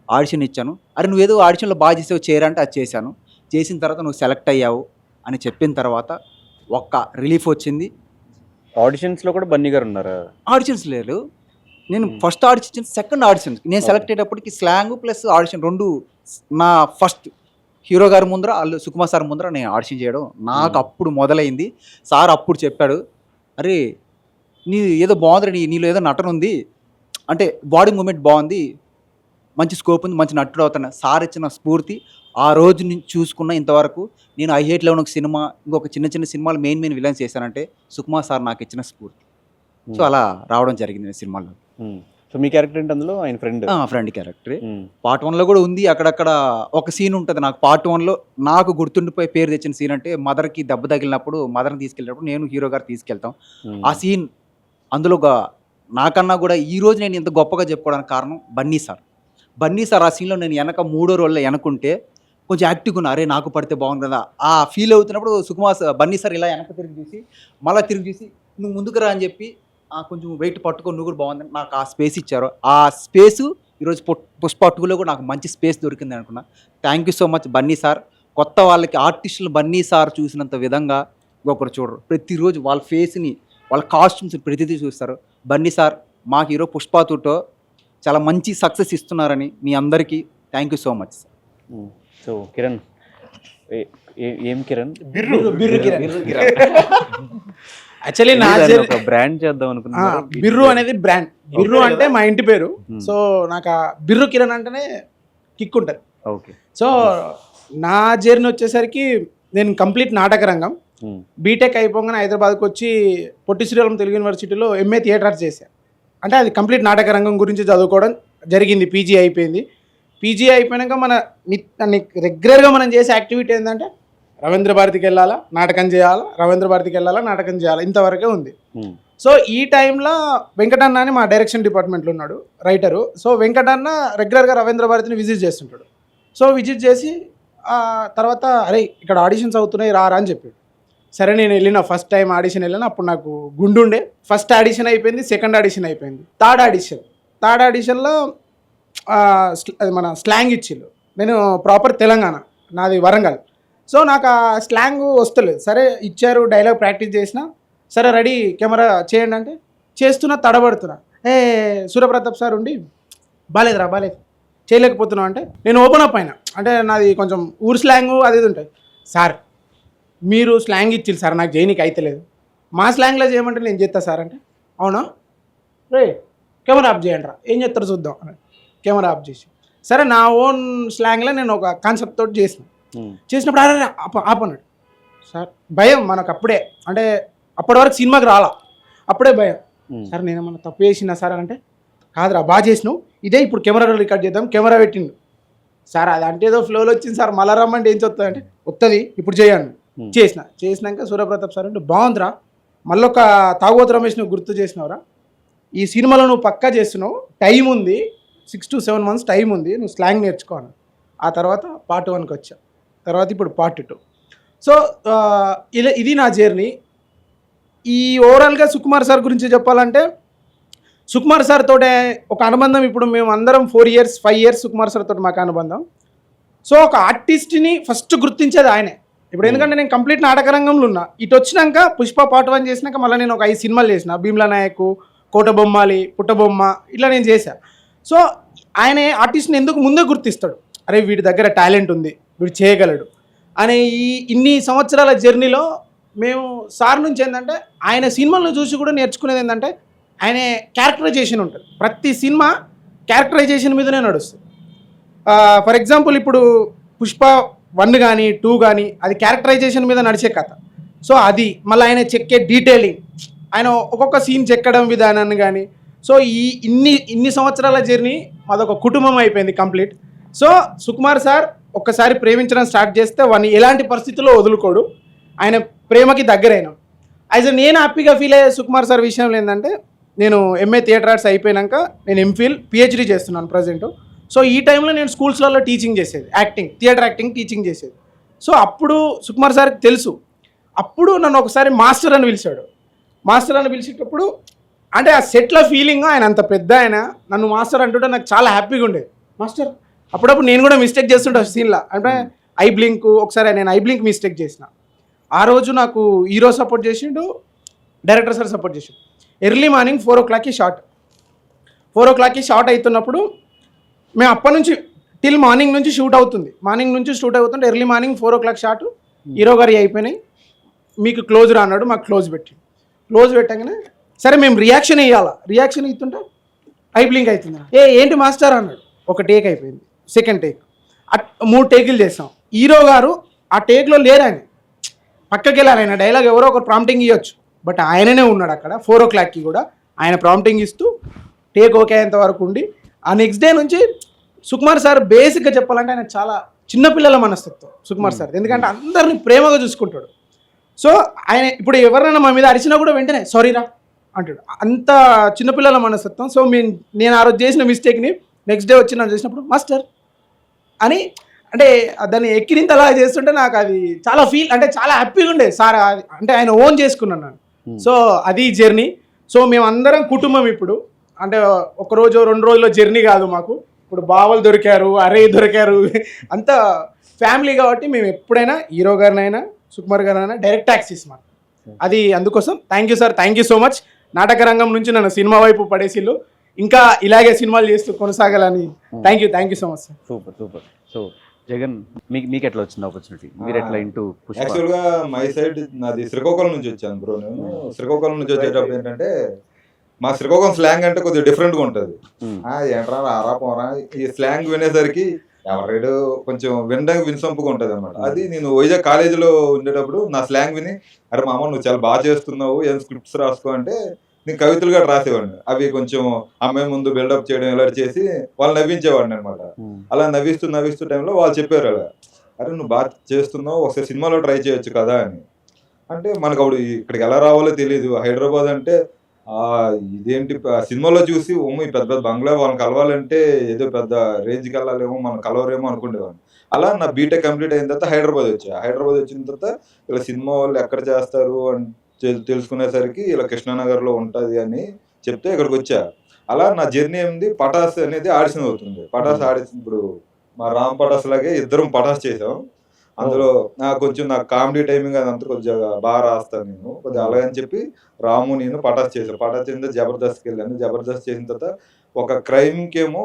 ఆడిషన్ ఇచ్చాను. అరే నువ్వేదో ఆడిషన్లో బాగా చేసావు చేయరంటే అది చేశాను. చేసిన తర్వాత నువ్వు సెలెక్ట్ అయ్యావు అని చెప్పిన తర్వాత ఒక్క రిలీఫ్ వచ్చింది. ఆడిషన్స్లో కూడా బన్నీ గారు ఉన్నారు. ఆడిషన్స్ లేదు, నేను ఫస్ట్ ఆడిషన్ సెకండ్ ఆడిషన్ నేను సెలెక్ట్ అయ్యేటప్పటికి స్లాంగ్ ప్లస్ ఆడిషన్ 2 నా ఫస్ట్ హీరో గారి ముందర సుకుమార్ సార్ ముందర నేను ఆడిషన్ చేయడం నాకు అప్పుడు మొదలైంది. సార్ అప్పుడు చెప్పాడు, అరే నీ ఏదో బాగుంది, నీలో ఏదో నటన ఉంది, అంటే బాడీ మూమెంట్ బాగుంది, మంచి స్కోప్ ఉంది, మంచి నటుడు అవుతాను. సార్ ఇచ్చిన స్ఫూర్తి ఆ రోజు నుంచి చూసుకున్న ఇంతవరకు. నేను ఐ హేట్ లెవెన్ ఒక సినిమా, ఇంకొక చిన్న చిన్న సినిమాలు మెయిన్ విలన్స్ చేశానంటే సుకుమార్ సార్ నాకు ఇచ్చిన స్ఫూర్తి. సో అలా రావడం జరిగింది సినిమాలో. సో మీ క్యారెక్టర్ ఏంటి అందులో? ఆయన ఫ్రెండ్ క్యారెక్టరే. పార్ట్ 1లో కూడా ఉంది, అక్కడక్కడ ఒక సీన్ ఉంటుంది నాకు. పార్ట్ 1లో నాకు గుర్తుండిపోయి పేరు తెచ్చిన సీన్ అంటే మదర్కి దెబ్బ తగిలినప్పుడు మదర్ని తీసుకెళ్ళినప్పుడు నేను హీరో గారు తీసుకెళ్తాం. ఆ సీన్ అందులో నాకన్నా కూడా ఈ రోజు నేను ఇంత గొప్పగా చెప్పుకోవడానికి కారణం బన్నీ సార్. బన్నీ సార్ ఆ సీన్లో నేను వెనక 3వ రోల్లో వెనకుంటే కొంచెం యాక్టివ్గా ఉన్నా, అరే నాకు పడితే బాగుంది కదా ఆ ఫీల్ అవుతున్నప్పుడు సుకుమార్ సార్ బన్నీ సార్ ఇలా వెనక తిరిగి చూసి మళ్ళీ తిరిగి చూసి నువ్వు ముందుకు రా అని చెప్పి కొంచెం వెయిట్ పట్టుకొని నువ్వు కూడా బాగుంది నాకు ఆ స్పేస్ ఇచ్చారు. ఆ స్పేసు ఈరోజు పుష్ప 2లో కూడా నాకు మంచి స్పేస్ దొరికింది అనుకున్నా. Thank you so much Bunny sir. కొత్త వాళ్ళకి ఆర్టిస్టులు బన్నీ సార్ చూసినంత విధంగా ఇంకొకరు చూడరు. ప్రతిరోజు వాళ్ళ ఫేస్ని వాళ్ళ కాస్ట్యూమ్స్ ప్రతిదీ చూస్తారు. బన్నీ సార్ మాకు ఈరోజు పుష్ప 2తో చాలా మంచి సక్సెస్ ఇస్తున్నారని మీ అందరికీ thank you so much sir. So Kiran, ఏం కిరణ్? బిర్రు కిరణ్. యాక్చువల్లీ నా బ్రాండ్ చేద్దాం అనుకున్నా. బిర్రు అనేది బ్రాండ్. బిర్రు అంటే మా ఇంటి పేరు. సో నాకు ఆ బిర్రు కిరణ్ అంటేనే కిక్ ఉంటుంది. ఓకే. సో నా జర్నీ వచ్చేసరికి నేను కంప్లీట్ నాటక రంగం. బీటెక్ అయిపోగానే హైదరాబాద్కి వచ్చి పొట్టి శ్రీరామ్ తెలుగు యూనివర్సిటీలో ఎంఏ థియేటర్ చేశాను. అంటే అది కంప్లీట్ నాటక రంగం గురించి చదువుకోవడం జరిగింది. పీజీ అయిపోయింది. పీజీ అయిపోయాక రెగ్యులర్గా మనం చేసే యాక్టివిటీ ఏంటంటే రవీంద్ర భారతికి వెళ్ళాలా, నాటకం చేయాలా, రవీంద్ర భారతికి వెళ్ళాలా, నాటకం చేయాలా, ఇంతవరకే ఉంది. సో ఈ టైంలో వెంకటన్న అని మా డైరెక్షన్ డిపార్ట్మెంట్లో ఉన్నాడు, రైటరు. సో వెంకటన్న రెగ్యులర్గా రవీంద్ర భారతిని విజిట్ చేస్తుంటాడు. సో విజిట్ చేసి తర్వాత అరే ఇక్కడ ఆడిషన్స్ అవుతున్నాయి రారా అని చెప్పాడు. సరే నేను వెళ్ళిన ఫస్ట్ టైం ఆడిషన్ వెళ్ళిన, అప్పుడు నాకు గుండుండే. ఫస్ట్ ఆడిషన్ అయిపోయింది, సెకండ్ ఆడిషన్ అయిపోయింది, థర్డ్ ఆడిషన్లో అది మన స్లాంగ్ ఇచ్చిళ్ళు. నేను ప్రాపర్ తెలంగాణ, నాది వరంగల్. సో నాకు ఆ స్లాంగ్ వస్తలేదు. సరే ఇచ్చారు, డైలాగ్ ప్రాక్టీస్ చేసిన, సరే రెడీ కెమెరా చేయండి అంటే చేస్తున్నా, తడబడుతున్నా. సూర్యప్రతాప్ సార్ ఉండి బాలేదు చేయలేకపోతున్నావు అంటే నేను ఓపెన్ అప్ అయినా. అంటే నాది కొంచెం ఊరు స్లాంగ్ అది ఇది ఉంటుంది. సార్ మీరు స్లాంగ్ ఇచ్చిల్లు సార్, నాకు చేయనీకి అయితే లేదు, మా స్లాంగ్లో చేయమంటే నేను చేస్తా సార్ అంటే, అవునా రే కెమెరా ఆఫ్ చేయండి రా, ఏం చేస్తారో చూద్దాం అని కెమెరా ఆఫ్ చేసి, సరే నా ఓన్ స్లాంగ్లో నేను ఒక కాన్సెప్ట్ తోటి చేసినప్పుడు అరే ఆపన్నాడు. సార్ భయం మనకు అప్పుడే, అంటే అప్పటి వరకు సినిమాకి రాలా, అప్పుడే భయం. సార్ నేనేమన్నా తప్పు చేసినా సార్ అంటే, కాదురా బాగా చేసినావు, ఇదే ఇప్పుడు కెమెరాలో రికార్డ్ చేద్దాం. కెమెరా పెట్టిండు. సార్ అది అంటే ఏదో ఫ్లోలో వచ్చింది సార్, మళ్ళా రమ్మంటే ఏం చెప్తుంది అంటే వస్తుంది ఇప్పుడు చేయండి. చేసినాక సూర్యప్రతాప్ సార్ అంటే బాగుందిరా, మళ్ళీ ఒక తాగోతు రమేష్ నువ్వు గుర్తు చేసినావురా, ఈ సినిమాలో నువ్వు పక్కా చేస్తున్నావు, టైం ఉంది, 6 to 7 months టైం ఉంది, నువ్వు స్లాంగ్ నేర్చుకోవాలి. ఆ తర్వాత పార్ట్ 1కి వచ్చా, తర్వాత ఇప్పుడు పార్ట్ 2. సో ఇది నా జర్నీ. ఈ ఓవరాల్గా సుకుమార్ సార్ గురించి చెప్పాలంటే, సుకుమార్ సార్ తోటే ఒక అనుబంధం. ఇప్పుడు మేము అందరం 4 years 5 years సుకుమార్ సార్ తోటి మాకు అనుబంధం. సో ఒక ఆర్టిస్ట్ని ఫస్ట్ గుర్తించేది ఆయనే. ఇప్పుడు ఎందుకంటే నేను కంప్లీట్ నాటక రంగంలో ఉన్నా. ఇటు వచ్చినాక పుష్ప పార్ట్ 1 చేసినాక మళ్ళీ నేను ఒక 5 సినిమాలు చేసిన. భీమ్లా నాయకు, కోట బొమ్మాలి, పుట్టబొమ్మ ఇట్లా నేను చేశా. సో ఆయన ఆర్టిస్ట్ని ఎందుకు ముందే గుర్తిస్తాడు, అరే వీడి దగ్గర టాలెంట్ ఉంది, వీడు చేయగలడు అనే ఇన్ని సంవత్సరాల జర్నీలో మేము సార్ నుంచి ఏంటంటే ఆయన సినిమాలను చూసి కూడా నేర్చుకునేది ఏంటంటే ఆయన క్యారెక్టరైజేషన్ ఉంటుంది. ప్రతి సినిమా క్యారెక్టరైజేషన్ మీదనే నడుస్తుంది. ఫర్ ఎగ్జాంపుల్ ఇప్పుడు పుష్ప 1 కానీ 2 కానీ అది క్యారెక్టరైజేషన్ మీద నడిచే కథ. సో అది మళ్ళీ ఆయన చెక్కే డీటెయిలింగ్, ఆయన ఒక్కొక్క సీన్ చెక్కడం విధానాన్ని కానీ, సో ఇన్ని సంవత్సరాల జర్నీ మాదొక కుటుంబం అయిపోయింది కంప్లీట్. సో సుకుమార్ సార్ ఒక్కసారి ప్రేమించడం స్టార్ట్ చేస్తే వాడిని ఎలాంటి పరిస్థితుల్లో వదులుకోడు, ఆయన ప్రేమకి దగ్గరైనాం. అయితే నేను హ్యాపీగా ఫీల్ అయ్యే సుకుమార్ సార్ విషయంలో ఏంటంటే నేను ఎంఏ థియేటర్ ఆర్ట్స్ అయిపోయాక నేను ఎంఫిల్ పిహెచ్డి చేస్తున్నాను ప్రజెంట్. సో ఈ టైంలో నేను స్కూల్స్లలో టీచింగ్ చేసేది, యాక్టింగ్, థియేటర్ యాక్టింగ్ టీచింగ్ చేసేది. సో అప్పుడు సుకుమార్ సార్కి తెలుసు. అప్పుడు నన్ను ఒకసారి మాస్టర్ అని పిలిచాడు. మాస్టర్ అని పిలిచేటప్పుడు అంటే ఆ సెట్లో ఫీలింగ్, ఆయన అంత పెద్ద ఆయన నన్ను మాస్టర్ అంటుంటే నాకు చాలా హ్యాపీగా ఉండేది. మాస్టర్ అప్పుడప్పుడు నేను కూడా మిస్టేక్ చేస్తుంటా సీన్లో, అంటే ఐ బ్లింక్, ఒకసారి నేను ఐ బ్లింక్ మిస్టేక్ చేసిన. ఆ రోజు నాకు హీరో సపోర్ట్ చేసిండు, డైరెక్టర్ సార్ సపోర్ట్ చేసిండు. ఎర్లీ మార్నింగ్ 4 o'clockకి షార్ట్, 4 o'clockకి షార్ట్ అవుతున్నప్పుడు మేము అప్పటి నుంచి టిల్ మార్నింగ్ నుంచి షూట్ అవుతుంది. మార్నింగ్ నుంచి షూట్ అవుతుంటే early morning 4 o'clock short hero గారి అయిపోయినాయి. మీకు క్లోజ్ రా అన్నాడు, మాకు క్లోజ్ పెట్టి, క్లోజ్ పెట్టగానే సరే మేము రియాక్షన్ ఇవ్వాలా, రియాక్షన్ ఇస్తుంటే ఐ బ్లింక్ అవుతుంది. ఏంటి మాస్టర్ అన్నాడు. ఒక టేక్ అయిపోయింది, సెకండ్ టేక్, 3 టేకులు చేసాం. హీరో గారు ఆ టేక్లో లేరు, ఆయన పక్కకి వెళ్ళాలి. ఆయన డైలాగ్ ఎవరో ఒకరు ప్రాంప్టింగ్ ఇవ్వచ్చు, బట్ ఆయననే ఉన్నాడు అక్కడ. 4 o'clockకి కూడా ఆయన ప్రాంప్టింగ్ ఇస్తూ టేక్ ఓకే అయ్యేంత వరకు ఉండి, ఆ నెక్స్ట్ డే నుంచి సుకుమార్ సార్ బేసిక్గా చెప్పాలంటే ఆయన చాలా చిన్నపిల్లల మనస్తత్వం సుకుమార్ సార్, ఎందుకంటే అందరిని ప్రేమగా చూసుకుంటాడు. సో ఆయన ఇప్పుడు ఎవరైనా మా మీద అరిచినా కూడా వెంటనే సారీరా అంటాడు, అంత చిన్నపిల్లల మనస్తత్వం. సో నేను ఆ రోజు చేసిన మిస్టేక్ని నెక్స్ట్ డే వచ్చి నన్ను చేసినప్పుడు మాస్టర్ అని అంటే దాన్ని ఎక్కిరింతలా చేస్తుంటే నాకు అది చాలా అంటే చాలా హ్యాపీగా ఉండే. సార్ అంటే ఆయన ఓన్ చేసుకున్నాను నేను. సో అది జర్నీ. సో మేమందరం కుటుంబం ఇప్పుడు, అంటే ఒక రోజు 2 రోజుల్లో జర్నీ కాదు మాకు. ఇప్పుడు బావలు దొరికారు, అరే దొరికారు, అంతా ఫ్యామిలీ. కాబట్టి మేము ఎప్పుడైనా హీరో గారినైనా సుకుమార్ గారినైనా డైరెక్ట్ యాక్సెస్ మాకు. అది అందుకోసం thank you sir, thank you so much. నాటక రంగం నుంచి నన్ను సినిమా వైపు పడేసిళ్ళు, ఇంకా ఇలాగే సినిమాలు చేస్తూ కొనసాగాలని. Thank you so much sir. Super super. So Jagan, మీకు ఎట్లా వచ్చింది ఆపర్చునిటీ, మీరు ఎట్లా ఇంటూ పుష్ప? యాక్చువల్గా మై సైడ్ నాది శ్రీకాకుళం నుంచి వచ్చాను బ్రో. నేను శ్రీకాకుళం నుంచి వచ్చేటప్పుడు ఏంటంటే మా శ్రీకాకుళం స్లాంగ్ అంటే కొద్దిగా డిఫరెంట్గా ఉంటుంది. ఏంట్రా రారా పోరా, ఈ స్లాంగ్ వినేసరికి ఎవరైనా కొంచెం వినడానికి వినసొంపుగా ఉంటుంది అనమాట. అది నేను వైజాగ్ కాలేజీలో ఉండేటప్పుడు నా స్లాంగ్ విని, అరే మామ నువ్వు చాలా బాగా చేస్తున్నావు, ఏం స్క్రిప్ట్స్ రాసుకో అంటే నేను కవితలుగా రాసేవాడిని. అవి కొంచెం అమ్మాయి ముందు బిల్డప్ చేయడం ఇలా చేసి వాళ్ళు నవ్వించేవాడిని అనమాట. అలా నవ్విస్తూ టైంలో వాళ్ళు చెప్పారు, అలా అరే నువ్వు బాగా చేస్తున్నావు, ఒకసారి సినిమాలో ట్రై చేయొచ్చు కదా అని. అంటే మనకు అప్పుడు ఇక్కడికి ఎలా రావాలో తెలియదు. హైదరాబాద్ అంటే ఇదేంటి సినిమాలో చూసి ఈ పెద్ద పెద్ద బంగ్లా వాళ్ళని కలవాలంటే ఏదో పెద్ద రేంజ్కి వెళ్ళాలేమో, మనం కలవరేమో అనుకునేవాడిని. అలా నా బీటెక్ కంప్లీట్ అయిన తర్వాత హైదరాబాద్ వచ్చా. హైదరాబాద్ వచ్చిన తర్వాత ఇలా సినిమా వాళ్ళు ఎక్కడ చేస్తారు అని తెలుసుకునేసరికి ఇలా కృష్ణానగర్లో ఉంటుంది అని చెప్తే ఇక్కడికి వచ్చా. అలా నా జర్నీ ఏంది, పటాస్ అనేది ఆడిషన్ అవుతుంది. పటాస్ ఆడిషన్ ఇప్పుడు మా రామ్ పటాస్ లాగే ఇద్దరం పటాస్ చేసాం. అందులో కొంచెం నాకు కామెడీ టైమింగ్ అదంతా కొంచెం బాగా రాస్తాను నేను, కొంచెం అలాగని చెప్పి రాము నేను పటాస్ చేసాను. పటాస్ చేసిన తర్వాత జబర్దస్త్కి వెళ్ళాను. జబర్దస్త్ చేసిన తర్వాత ఒక క్రైమ్కేమో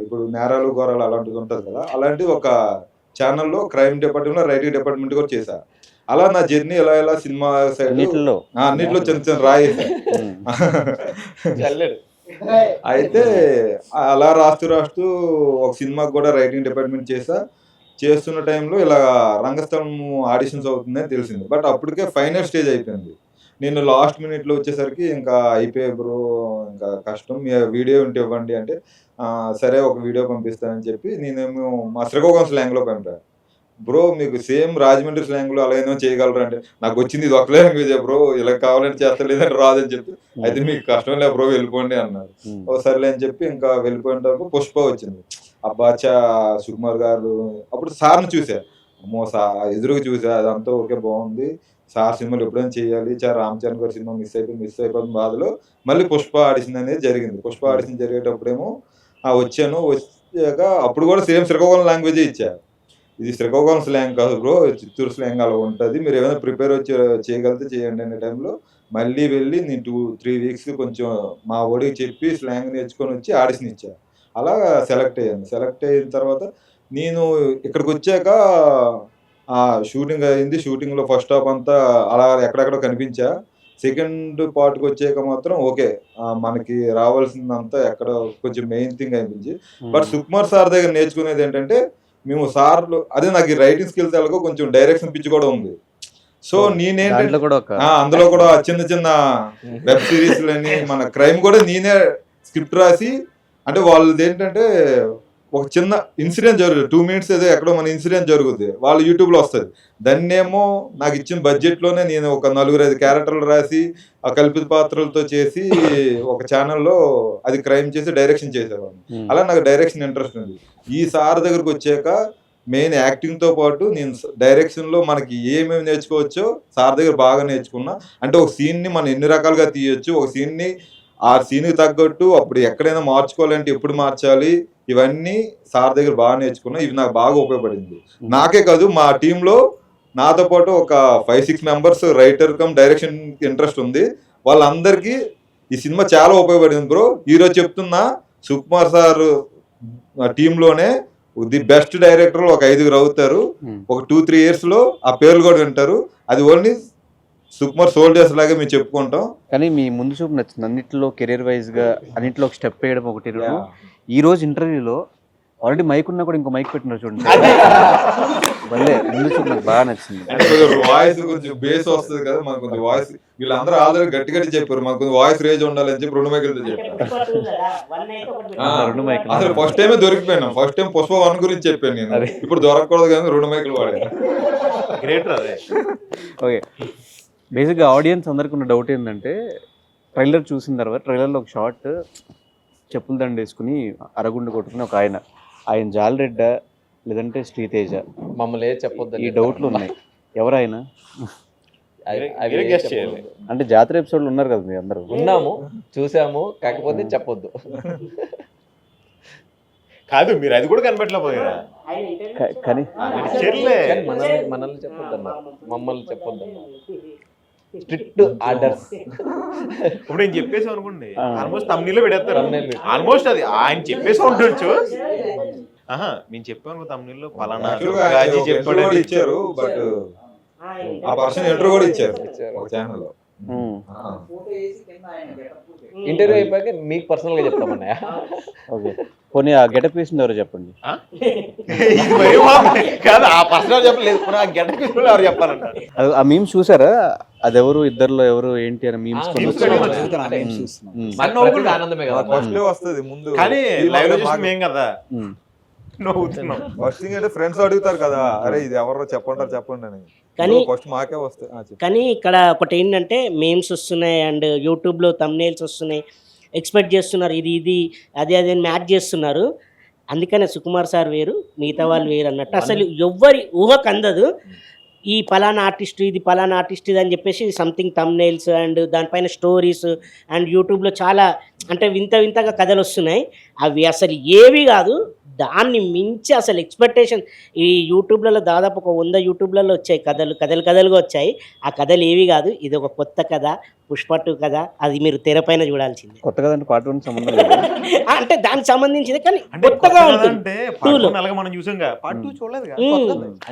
ఇప్పుడు నేరాలు ఘోరాలు అలాంటిది ఉంటుంది కదా, అలాంటి ఒక ఛానల్లో క్రైమ్ డిపార్ట్మెంట్లో రైటింగ్ డిపార్ట్మెంట్ కూడా చేశా. అలా నా జర్నీ ఎలా సినిమా సైడ్ అన్నిట్లో చిన్న చిన్న రాయేసా. అయితే అలా రాస్తూ ఒక సినిమాకి కూడా రైటింగ్ డిపార్ట్మెంట్ చేస్తున్న టైంలో ఇలా రంగస్థలం ఆడిషన్స్ అవుతుందని తెలిసింది. బట్ అప్పటికే ఫైనల్ స్టేజ్ అయిపోయింది. నేను లాస్ట్ మినిట్లో వచ్చేసరికి ఇంకా అయిపోయే బ్రో, ఇంకా కష్టం, మీ వీడియో ఉంటే ఇవ్వండి అంటే సరే ఒక వీడియో పంపిస్తానని చెప్పి నేనేమో మా శ్రీకాకుళం స్లాంగ్లో పంపాను. బ్రో మీకు సేమ్ రాజమండ్రి స్లాంగ్లో అలా ఏమో చేయగలరు అంటే, నాకు వచ్చింది ఇది ఒక లాంగ్వేజ్ బ్రో, ఇలా కావాలంటే చేస్తలేదని రాదని చెప్పి, అయితే మీకు కష్టం లే బ్రో వెళ్ళిపోండి అన్నారు. సరేలే అని చెప్పి ఇంకా వెళ్ళిపోయిన తర్వాత పుష్ప వచ్చింది. అబ్బాచా సుకుమార్ గారు అప్పుడు సార్ని చూసా, అమ్మో ఎదురుగా చూసా, అదంతా ఓకే బాగుంది, సార్ సినిమాలు ఎప్పుడైనా చేయాలి, రామ్ చరణ్ గారి సినిమా మిస్ అయిపోయిన బాధలో మళ్ళీ పుష్ప ఆడిషన్ అనేది జరిగింది. పుష్ప ఆడిషన్ జరిగేటప్పుడేమో వచ్చాను. వచ్చాక అప్పుడు కూడా సేమ్ శ్రీకాకుళం లాంగ్వేజే ఇచ్చా. ఇది శ్రీకాకుళం స్లాంగ్ కాదు బ్రో, చిత్తూరు స్లాంగ్ అలా ఉంటుంది, మీరు ఏమైనా ప్రిపేర్ వచ్చి చేయగలిగితే చేయండి అనే టైంలో మళ్ళీ వెళ్ళి నేను 2-3 వీక్స్ కొంచెం మా ఓడికి చెప్పి స్లాంగ్ నేర్చుకొని వచ్చి ఆడిషన్ ఇచ్చా. అలా సెలెక్ట్ అయ్యాను. సెలెక్ట్ అయిన తర్వాత నేను ఇక్కడికి వచ్చాక షూటింగ్ అయింది. షూటింగ్లో ఫస్ట్ హాఫ్ అంతా అలా ఎక్కడెక్కడ కనిపించా. సెకండ్ పార్ట్కి వచ్చాక మాత్రం ఓకే, మనకి రావాల్సిందంతా ఎక్కడ కొంచెం మెయిన్ థింగ్ అనిపించి. బట్ సుకుమార్ సార్ దగ్గర నేర్చుకునేది ఏంటంటే, మేము సార్లు అదే నాకు రైటింగ్ స్కిల్స్ ఎలాగో కొంచెం డైరెక్షన్ పిచ్చి కూడా ఉంది. సో నేనేంటంటే అందులో కూడా చిన్న చిన్న వెబ్ సిరీస్లని మన క్రైమ్ కూడా నేనే స్క్రిప్ట్ రాసి, అంటే వాళ్ళది ఏంటంటే ఒక చిన్న ఇన్సిడెంట్ జరుగుతుంది, 2 minutes ఏదో ఎక్కడో మన ఇన్సిడెంట్ జరుగుతుంది, వాళ్ళు యూట్యూబ్లో వస్తుంది. దాన్నేమో నాకు ఇచ్చిన బడ్జెట్లోనే నేను ఒక 4-5 క్యారెక్టర్లు రాసి ఆ కల్పిత పాత్రలతో చేసి ఒక ఛానల్లో అది క్రైమ్ చేసి డైరెక్షన్ చేసేవాడిని. అలా నాకు డైరెక్షన్ ఇంట్రెస్ట్ ఉంది. ఈ సార్ దగ్గరకు వచ్చాక మెయిన్ యాక్టింగ్తో పాటు నేను డైరెక్షన్లో మనకి ఏమేమి నేర్చుకోవచ్చో సార్ దగ్గర బాగా నేర్చుకున్నా. అంటే ఒక సీన్ని మనం ఎన్ని రకాలుగా తీయొచ్చు, ఒక సీన్ని ఆ సీన్కి తగ్గట్టు అప్పుడు ఎక్కడైనా మార్చుకోవాలంటే ఎప్పుడు మార్చాలి, ఇవన్నీ సార్ దగ్గర బాగా నేర్చుకున్నా. ఇవి నాకు బాగా ఉపయోగపడింది. నాకే కాదు, మా టీంలో నాతో పాటు ఒక 5-6 members writer cum direction interest ఉంది. వాళ్ళందరికీ ఈ సినిమా చాలా ఉపయోగపడింది బ్రో. ఈరోజు చెప్తున్నా, సుకుమార్ సార్ టీంలోనే ది బెస్ట్ డైరెక్టర్ ఒక 5గురు అవుతారు. ఒక 2-3 yearsలో ఆ పేర్లు కూడా వింటారు. అది ఓన్లీ సుకుమార్ సోల్జర్స్ లాగా మేము చెప్పుకుంటాం. కానీ మీ ముందు చూపు నచ్చింది, అన్నింటిలో కెరీర్ వైజ్గా అన్నింటిలో ఒక స్టెప్ వేయడం ఒకటి. ఈ రోజు ఇంటర్వ్యూలో ఆల్రెడీ మైక్ ఉన్నా కూడా ఇంకో మైక్ పెట్టినారు చూడండి, భలే ముందు చూపు నాకు బాగా నచ్చింది. వాయిస్ కొంచెం బేస్ వస్తుంది కదా, మనకు కొంచెం వాయిస్ వీళ్ళందరూ ఆల్రెడీ గట్టి గట్టి చెప్పారు, మనకు కొంచెం వాయిస్ రేంజ్ ఉండాలని చెప్పి 2 మైకులతో చెప్పారు. అసలు ఫస్ట్ టైమే దొరికిపోయినా. ఫస్ట్ టైం పుష్ప 1 గురించి చెప్పాను నేను, ఇప్పుడు దొరకకూడదు కానీ 2 మైకులు వాడాను. గ్రేట్ అదే. ఓకే, బేసిక్గా ఆడియన్స్ అందరికి ఉన్న డౌట్ ఏంటంటే, ట్రైలర్ చూసిన తర్వాత ట్రైలర్లో ఒక షార్ట్ చెప్పులు దండ వేసుకుని అరగుండు కొట్టుకుని ఒక ఆయన జాలరెడ్డా లేదంటే శ్రీతేజ, మమ్మల్ని చెప్పొద్దు, ఈ డౌట్లు ఉన్నాయి. ఎవరైనా అవి గెస్ట్ చేయాలి. అంటే జాతర ఎపిసోడ్లు ఉన్నారు కదా మీరు అందరూ? ఉన్నాము, చూసాము, కాకపోతే చెప్పొద్దు. కాదు, మీరు అది కూడా కనిపెట్టలేకపోయారా? కానీ మనల్ని చెప్పొద్దు అన్నారు, మమ్మల్ని చెప్పొద్దు అన్నారు. Strict orders. ఇప్పుడు నేను చెప్పేసి అనుకోండి, ఆల్మోస్ట్ తమ్నీలో పెడతారు. ఆల్మోస్ట్ అది ఆయన చెప్పేసి ఉండొచ్చు. మేము చెప్పాను తమ్నీలో పలానా చెప్పాడు ఇచ్చారు, బట్ ఆ పర్సన్ ఇంటర్వ్యూ కూడా ఇచ్చారు ఒక ఛానల్లో. ఇంటర్వ్యూ అయిపోయాక మీకు పర్సనల్ గా చెప్తామన్నాయా? ఓకే, పోనీ ఆ గెటప్ వేసింది ఎవరో చెప్పండి. కాదు, ఆ పర్సనల్ చెప్పలేదు, ఆ గెటప్ వేసిన ఎవరు చెప్పాలంట. ఆ మీమ్స్ చూసారా? అది ఎవరు, ఇద్దరులో ఎవరు ఏంటి అని మీమ్స్ ఆనందమే కదా. ఫస్ట్ వస్తుంది ముందు, కానీ లైవ్ లో చూసి మేం కదా నవ్వుతున్నాం. ఫస్ట్ థింగ్ అంటే ఫ్రెండ్స్ అడుగుతారు కదా, అరే ఇది ఎవరో చెప్పండి అని. కానీ ఫస్ట్ మాకే వస్తాయి. కానీ ఇక్కడ ఒకటి ఏంటంటే, మేమ్స్ వస్తున్నాయి అండ్ యూట్యూబ్లో తమ్నేల్స్ వస్తున్నాయి, ఎక్స్పెక్ట్ చేస్తున్నారు ఇది అదే అని మ్యాచ్ చేస్తున్నారు. అందుకనే సుకుమార్ సార్ వేరు, మిగతా వాళ్ళు వేరు అన్నట్టు. అసలు ఎవ్వరి ఊహకు అందదు ఈ పలానా ఆర్టిస్ట్, ఇది పలానా ఆర్టిస్ట్ ఇది అని చెప్పేసి సంథింగ్ తమ్నేల్స్ అండ్ దానిపైన స్టోరీస్ అండ్ యూట్యూబ్లో చాలా అంటే వింతగా కథలు వస్తున్నాయి. అవి అసలు ఏవి కాదు, దాన్ని మించి అసలు ఎక్స్పెక్టేషన్. ఈ యూట్యూబ్లలో దాదాపు ఒక 100 యూట్యూబ్లలో వచ్చాయి కథలుగా వచ్చాయి. ఆ కథలు ఏవి కాదు, ఇది ఒక కొత్త కథ, పుష్ప 2 కథ. అది మీరు తెరపైన చూడాల్సిందే. కొత్త కథ అంటే పార్ట్ 1 సంబంధం లేదు. అంటే దానికి సంబంధించింది, కానీ కొత్తగా ఉంటుంది. మనం చూసాం పార్ట్ 2 చూడలేదు.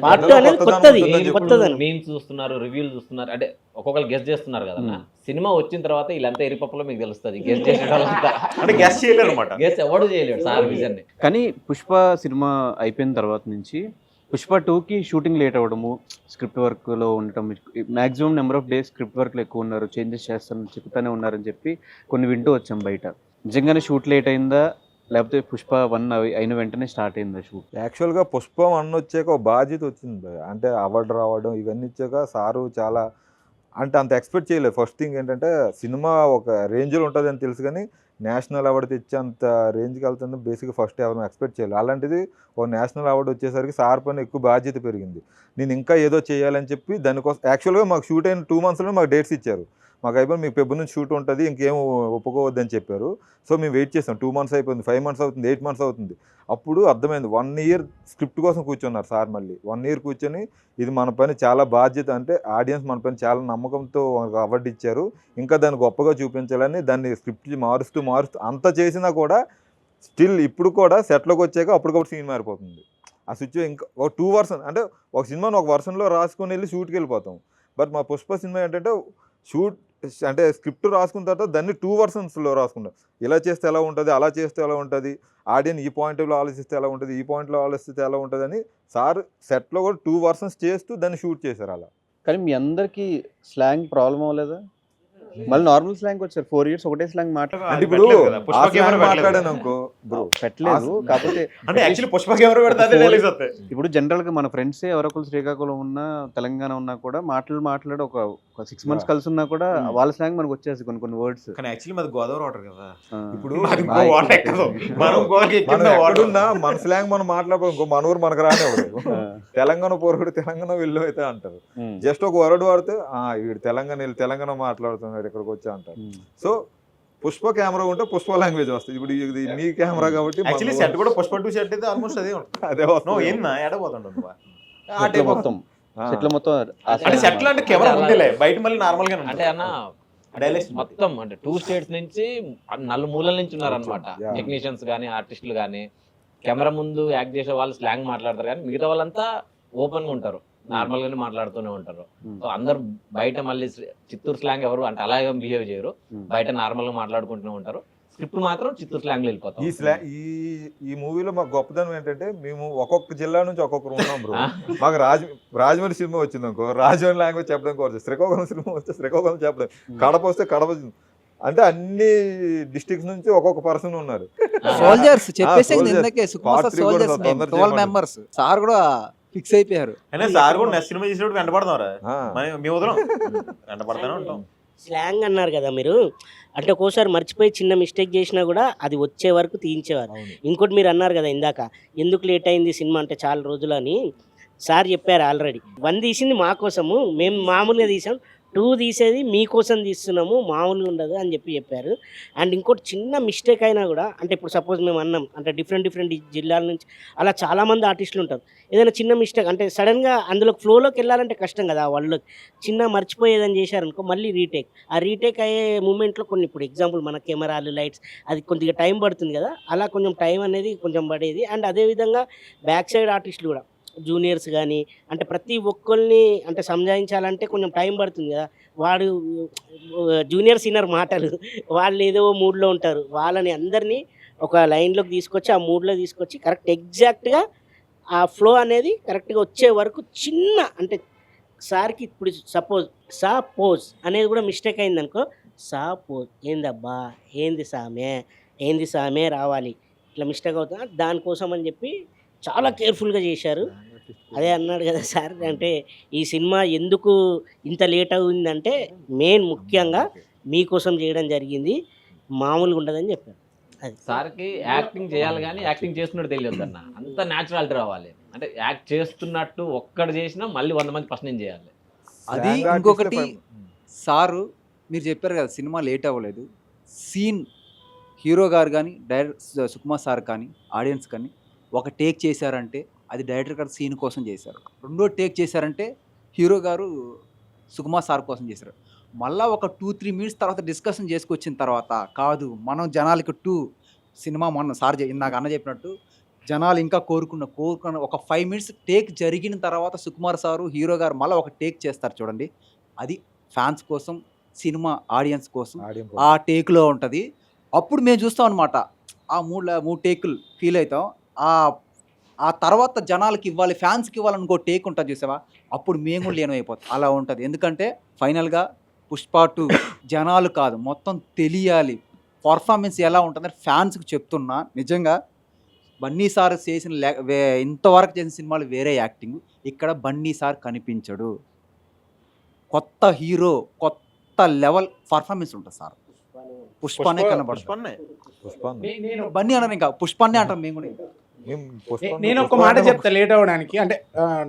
పార్ట్ 2 అనేది కొత్తదని మీమ్స్ చూస్తున్నారు, రివ్యూలు చూస్తున్నారు, అంటే ఒక్కొక్కరు గెస్ట్ చేస్తున్నారు కదా. సినిమా వచ్చిన తర్వాత వీళ్ళంతా ఎరిపప్పులో మీకు తెలుస్తుంది గెస్ట్ చేసేటంతా. అంటే గెస్ట్ చేయలేరు అనమాట, గెస్ట్ ఎవడు చేయలేడు సార్ విజన్. కానీ పుష్ప సినిమా అయిపోయిన తర్వాత నుంచి పుష్ప 2కి షూటింగ్ లేట్ అవ్వడము, స్క్రిప్ట్ వర్క్లో ఉండటం, maximum number of days script వర్క్లో ఎక్కువ ఉన్నారు, చేంజెస్ చేస్తారని చెప్తానే ఉన్నారని చెప్పి కొన్ని వింటూ వచ్చాం బయట. నిజంగానే షూట్ లేట్ అయిందా, లేకపోతే పుష్ప 1 అయిన వెంటనే స్టార్ట్ అయిందా షూట్? యాక్చువల్గా పుష్ప 1 వచ్చాక ఒక బాధ్యత వచ్చింది, అంటే అవార్డు రావడం ఇవన్నీ ఇచ్చాక సారు చాలా అంటే అంత ఎక్స్పెక్ట్ చేయలేదు. ఫస్ట్ థింగ్ ఏంటంటే, సినిమా ఒక రేంజ్లో ఉంటుంది అని తెలుసు, కానీ నేషనల్ అవార్డు తెచ్చి అంత రేంజ్కి వెళ్తుంది బేసిక్గా ఫస్ట్ ఎవరైనా ఎక్స్పెక్ట్ చేయాలి. అలాంటిది ఒక నేషనల్ అవార్డు వచ్చేసరికి సార్ పైన ఎక్కువ బాధ్యత పెరిగింది. నేను ఇంకా ఏదో చేయాలని చెప్పి దానికోసం యాక్చువల్గా మాకు షూట్ అయిన 2 monthsలో మాకు డేట్స్ ఇచ్చారు. మాకు అయిపోయి మీకు ఫిబ్రవరి నుంచి షూట్ ఉంటుంది, ఇంకేం ఒప్పుకోవద్దని చెప్పారు. సో మేము వెయిట్ చేసాం. 2 months అయిపోయింది, 5 months అవుతుంది, 8 months అవుతుంది. అప్పుడు అర్థమైంది 1 year స్క్రిప్ట్ కోసం కూర్చున్నారు సార్. మళ్ళీ 1 year కూర్చొని ఇది మన పని చాలా బాధ్యత, అంటే ఆడియన్స్ మన పని చాలా నమ్మకంతో అవార్డు ఇచ్చారు, ఇంకా దాన్ని గొప్పగా చూపించాలని దాన్ని స్క్రిప్ట్ మారుస్తూ అంత చేసినా కూడా స్టిల్ ఇప్పుడు కూడా సెట్లోకి వచ్చాక అప్పటికప్పుడు సీన్ మారిపోతుంది. ఆ సిచ్యువేషన్ ఇంకా ఒక 2 version, అంటే ఒక సినిమాని ఒక వర్షన్లో రాసుకొని వెళ్ళి షూట్కి వెళ్ళిపోతాం. బట్ మా పుష్ప సినిమా ఏంటంటే షూట్ అంటే స్క్రిప్ట్ రాసుకున్న తర్వాత దాన్ని 2 versions రాసుకుంటాం. ఇలా చేస్తే ఎలా ఉంటుంది, అలా చేస్తే ఎలా ఉంటుంది, ఆడియన్స్ ఈ పాయింట్లో ఆలోచిస్తే ఎలా ఉంటుంది, ఈ పాయింట్లో ఆలోచిస్తే ఎలా ఉంటుంది అని సార్ సెట్లో కూడా 2 versions చేస్తూ దాన్ని షూట్ చేశారు అలా. కానీ మీ అందరికి స్లాంగ్ ప్రాబ్లం అవ్వలేదా? మళ్ళీ నార్మల్ స్లాంగ్ వచ్చారు, 4 years ఒకటే స్లాంగ్ అంటే ఇప్పుడు ఆ slang మాట్లాడాను అనుకో బ్రో, పెట్టలేదు. కాకపోతే అంటే యాక్చువల్లీ పుష్ప కెమెరా పెడితే అదే రిలీజ్ అవుతాయి. ఇప్పుడు జనరల్ గా మన ఫ్రెండ్సే ఎవరొకరు శ్రీకాకుళం ఉన్నా తెలంగాణ ఉన్నా కూడా మాట్లాడి ఒక 6 months కలిసి ఉన్నా కూడా వాళ్ళ స్లాంగ్ మనకు వచ్చేసి కొన్ని వర్డ్స్. కానీ యాక్చువల్లీ మాది గోదావరి వాటర్ కదా, ఇప్పుడు వాటర్ ఎక్కదు, మనం గోదావరికి మనం ఎక్కిన వాటర్. ఎక్కడున్నా మన స్లాంగ్ మనం మాట్లాడుకో, మన ఊరు మనకు రానివ్వదు. తెలంగాణ పోరుడు తెలంగాణ వెళ్ళు అయితే అంటారు. జస్ట్ ఒక వర్డ్ వాడితే వీడు తెలంగాణ మాట్లాడుతున్నాడు ఇక్కడికి వచ్చా అంటారు. సో పుష్ప కెమెరా ఉంటే పుష్ప లాంగ్వేజ్ వస్తుంది. ఇప్పుడు ఇది మీ కెమెరా కాబట్టి యాక్చువల్లీ సెట్ కూడా పుష్ప 2 సెట్ అయితే ఆల్మోస్ట్ అదే ఉంటుంది. అదే వస్తుంది. ఏందా ఎడపోతుండదు మొత్తం సెట్ల మొత్తం అంటే సెట్లు అంటే కెమెరా ముందేలే, బయట మళ్ళీ నార్మల్ గా అంటే అన్న మొత్తం అంటే 2 states నుంచి నలుమూలల నుంచి ఉన్నారు అనమాట. టెక్నీషియన్స్ కానీ ఆర్టిస్టులు కానీ కెమెరా ముందు యాక్ట్ చేసే వాళ్ళు స్లాంగ్ మాట్లాడతారు, కానీ మిగతా వాళ్ళంతా ఓపెన్ గా ఉంటారు, నార్మల్ గానే మాట్లాడుతూనే ఉంటారు. సో అందరు బయట మళ్ళీ చిత్తూరు స్లాంగ్ ఎవరు అంటే అలాగే బిహేవ్ చేయరు, బయట నార్మల్ గా మాట్లాడుకుంటూనే ఉంటారు. స్క్రిప్ట్ మాత్రం చిత్తూరు స్లాంగ్ లో వెళ్ళిపోతాం. ఈ మూవీలో మాకు గొప్పదనం ఏంటంటే మేము ఒక్కొక్క జిల్లా నుంచి ఒక్కొక్కరు ఉన్నాం బ్రో. మాకు రాజమండ్రి సినిమా వచ్చింది అనుకో, రాజమండ్రి లాంగ్వేజ్ చెప్పడం కోరచ్చు. శ్రీకాకుళం సినిమా వస్తే శ్రీకాకుళం చెప్పడం, కడప వస్తే కడప, అంటే అన్ని డిస్ట్రిక్ట్స్ నుంచి ఒక్కొక్క పర్సన్ ఉన్నారు. సోల్జర్స్ చెప్పేసి Part 3 కూడా తొందరగా 12 members సార్ కూడా ఫిక్స్ అయిపోయారు. అయినా సార్ కూడా నెక్స్ట్ సినిమా చేసినప్పుడు వెంటబడతాం, మేము వదలం, వెంటబడతానే ఉంటాం. స్లాంగ్ అన్నారు కదా మీరు, అంటే ఒక్కోసారి మర్చిపోయి చిన్న మిస్టేక్ చేసినా కూడా అది వచ్చే వరకు తీయించేవారు. ఇంకోటి మీరు అన్నారు కదా ఇందాక, ఎందుకు లేట్ అయింది సినిమా అంటే చాలా రోజులు అని. సార్ చెప్పారు ఆల్రెడీ, 1 తీసింది మా కోసము, మేము మామూలుగా తీసాం, 2 తీసేది మీకోసం తీస్తున్నాము, మామూలుగా ఉండదు అని చెప్పారు. అండ్ ఇంకోటి చిన్న మిస్టేక్ అయినా కూడా, అంటే ఇప్పుడు సపోజ్ మేము అన్నాం అంటే డిఫరెంట్ జిల్లాల నుంచి అలా చాలామంది ఆర్టిస్టులు ఉంటారు. ఏదైనా చిన్న మిస్టేక్ అంటే సడన్గా అందులో ఫ్లోలోకి వెళ్ళాలంటే కష్టం కదా, వాళ్ళు చిన్న మర్చిపోయేదని చేశారనుకో మళ్ళీ రీటేక్. ఆ రీటేక్ అయ్యే మూమెంట్లో కొన్ని, ఇప్పుడు ఎగ్జాంపుల్ మన కెమెరాలు లైట్స్ అది కొద్దిగా టైం పడుతుంది కదా, అలా కొంచెం టైం అనేది కొంచెం పడేది. అండ్ అదేవిధంగా బ్యాక్ సైడ్ ఆర్టిస్టులు కూడా జూనియర్స్ కానీ అంటే ప్రతి ఒక్కరిని అంటే సంజాయించాలంటే కొంచెం టైం పడుతుంది కదా. వాడు జూనియర్ సీనియర్ మాటలు, వాళ్ళు ఏదో మూడ్లో ఉంటారు, వాళ్ళని అందరినీ ఒక లైన్లోకి తీసుకొచ్చి ఆ మూడ్లో తీసుకొచ్చి కరెక్ట్ ఎగ్జాక్ట్గా ఆ ఫ్లో అనేది కరెక్ట్గా వచ్చే వరకు చిన్న అంటే సార్కి ఇప్పుడు సపోజ్ అనేది కూడా మిస్టేక్ అయిందనుకో, సపోజ్ ఏందబ్బా ఏంది సామే రావాలి, ఇట్లా మిస్టేక్ అవుతుందా, దానికోసం అని చెప్పి చాలా కేర్ఫుల్గా చేశారు. అదే అన్నాడు కదా సార్, అంటే ఈ సినిమా ఎందుకు ఇంత లేట్ అవుతుందంటే మెయిన్ ముఖ్యంగా మీకోసం చేయడం జరిగింది, మామూలుగా ఉండదని చెప్పారు. అది సార్కి యాక్టింగ్ చేయాలి కానీ యాక్టింగ్ చేస్తున్నట్టు తెలియదు అన్న, అంత న్యాచురాలిటీ రావాలి. అంటే యాక్ట్ చేస్తున్నట్టు ఒక్కడు చేసినా మళ్ళీ 100 మంది ఫస్ట్ నేను చేయాలి. అది ఇంకొకటి సారు మీరు చెప్పారు కదా సినిమా లేట్ అవ్వలేదు, సీన్ హీరో గారు కానీ డైరెక్టర్ సుకుమార్ సార్ కానీ ఆడియన్స్ కానీ ఒక టేక్ చేశారంటే అది డైరెక్టర్ గారు సీన్ కోసం చేశారు, రెండో టేక్ చేశారంటే హీరో గారు సుకుమార్ సార్ కోసం చేశారు. మళ్ళీ ఒక 2-3 minutes తర్వాత డిస్కషన్ చేసుకొచ్చిన తర్వాత కాదు మనం జనాలకి సినిమా మొన్న సార్ నాకు అన్న చెప్పినట్టు జనాలు ఇంకా కోరుకున్న ఒక 5 minutes టేక్ జరిగిన తర్వాత సుకుమార్ సారు హీరో గారు మళ్ళీ ఒక టేక్ చేస్తారు చూడండి, అది ఫ్యాన్స్ కోసం సినిమా ఆడియన్స్ కోసం ఆ టేక్లో ఉంటుంది. అప్పుడు మేము చూస్తాం అనమాట, ఆ 3 టేకులు ఫీల్ అవుతాం. ఆ తర్వాత జనాలకి ఇవ్వాలి, ఫ్యాన్స్కి ఇవ్వాలి ఇంకో టేక్ ఉంటుంది చూసావా, అప్పుడు మేము కూడా లీనమైపోతాం. అలా ఉంటుంది. ఎందుకంటే ఫైనల్గా పుష్ప 2 జనాలు కాదు మొత్తం తెలియాలి, పర్ఫార్మెన్స్ ఎలా ఉంటుందని ఫ్యాన్స్కి చెప్తున్నా. నిజంగా బన్నీ సార్ చేసిన ఇంతవరకు చేసిన సినిమాలు వేరే యాక్టింగ్, ఇక్కడ బన్నీ సార్ కనిపించడు, కొత్త హీరో కొత్త లెవెల్ పర్ఫార్మెన్స్ ఉంటుంది సార్. పుష్పనే కనబడుతుంది. బన్నీ అన్నారు ఇంకా పుష్పనే అంటాం మేము కూడా. నేను ఒక మాట చెప్తా లేట్ అవ్వడానికి, అంటే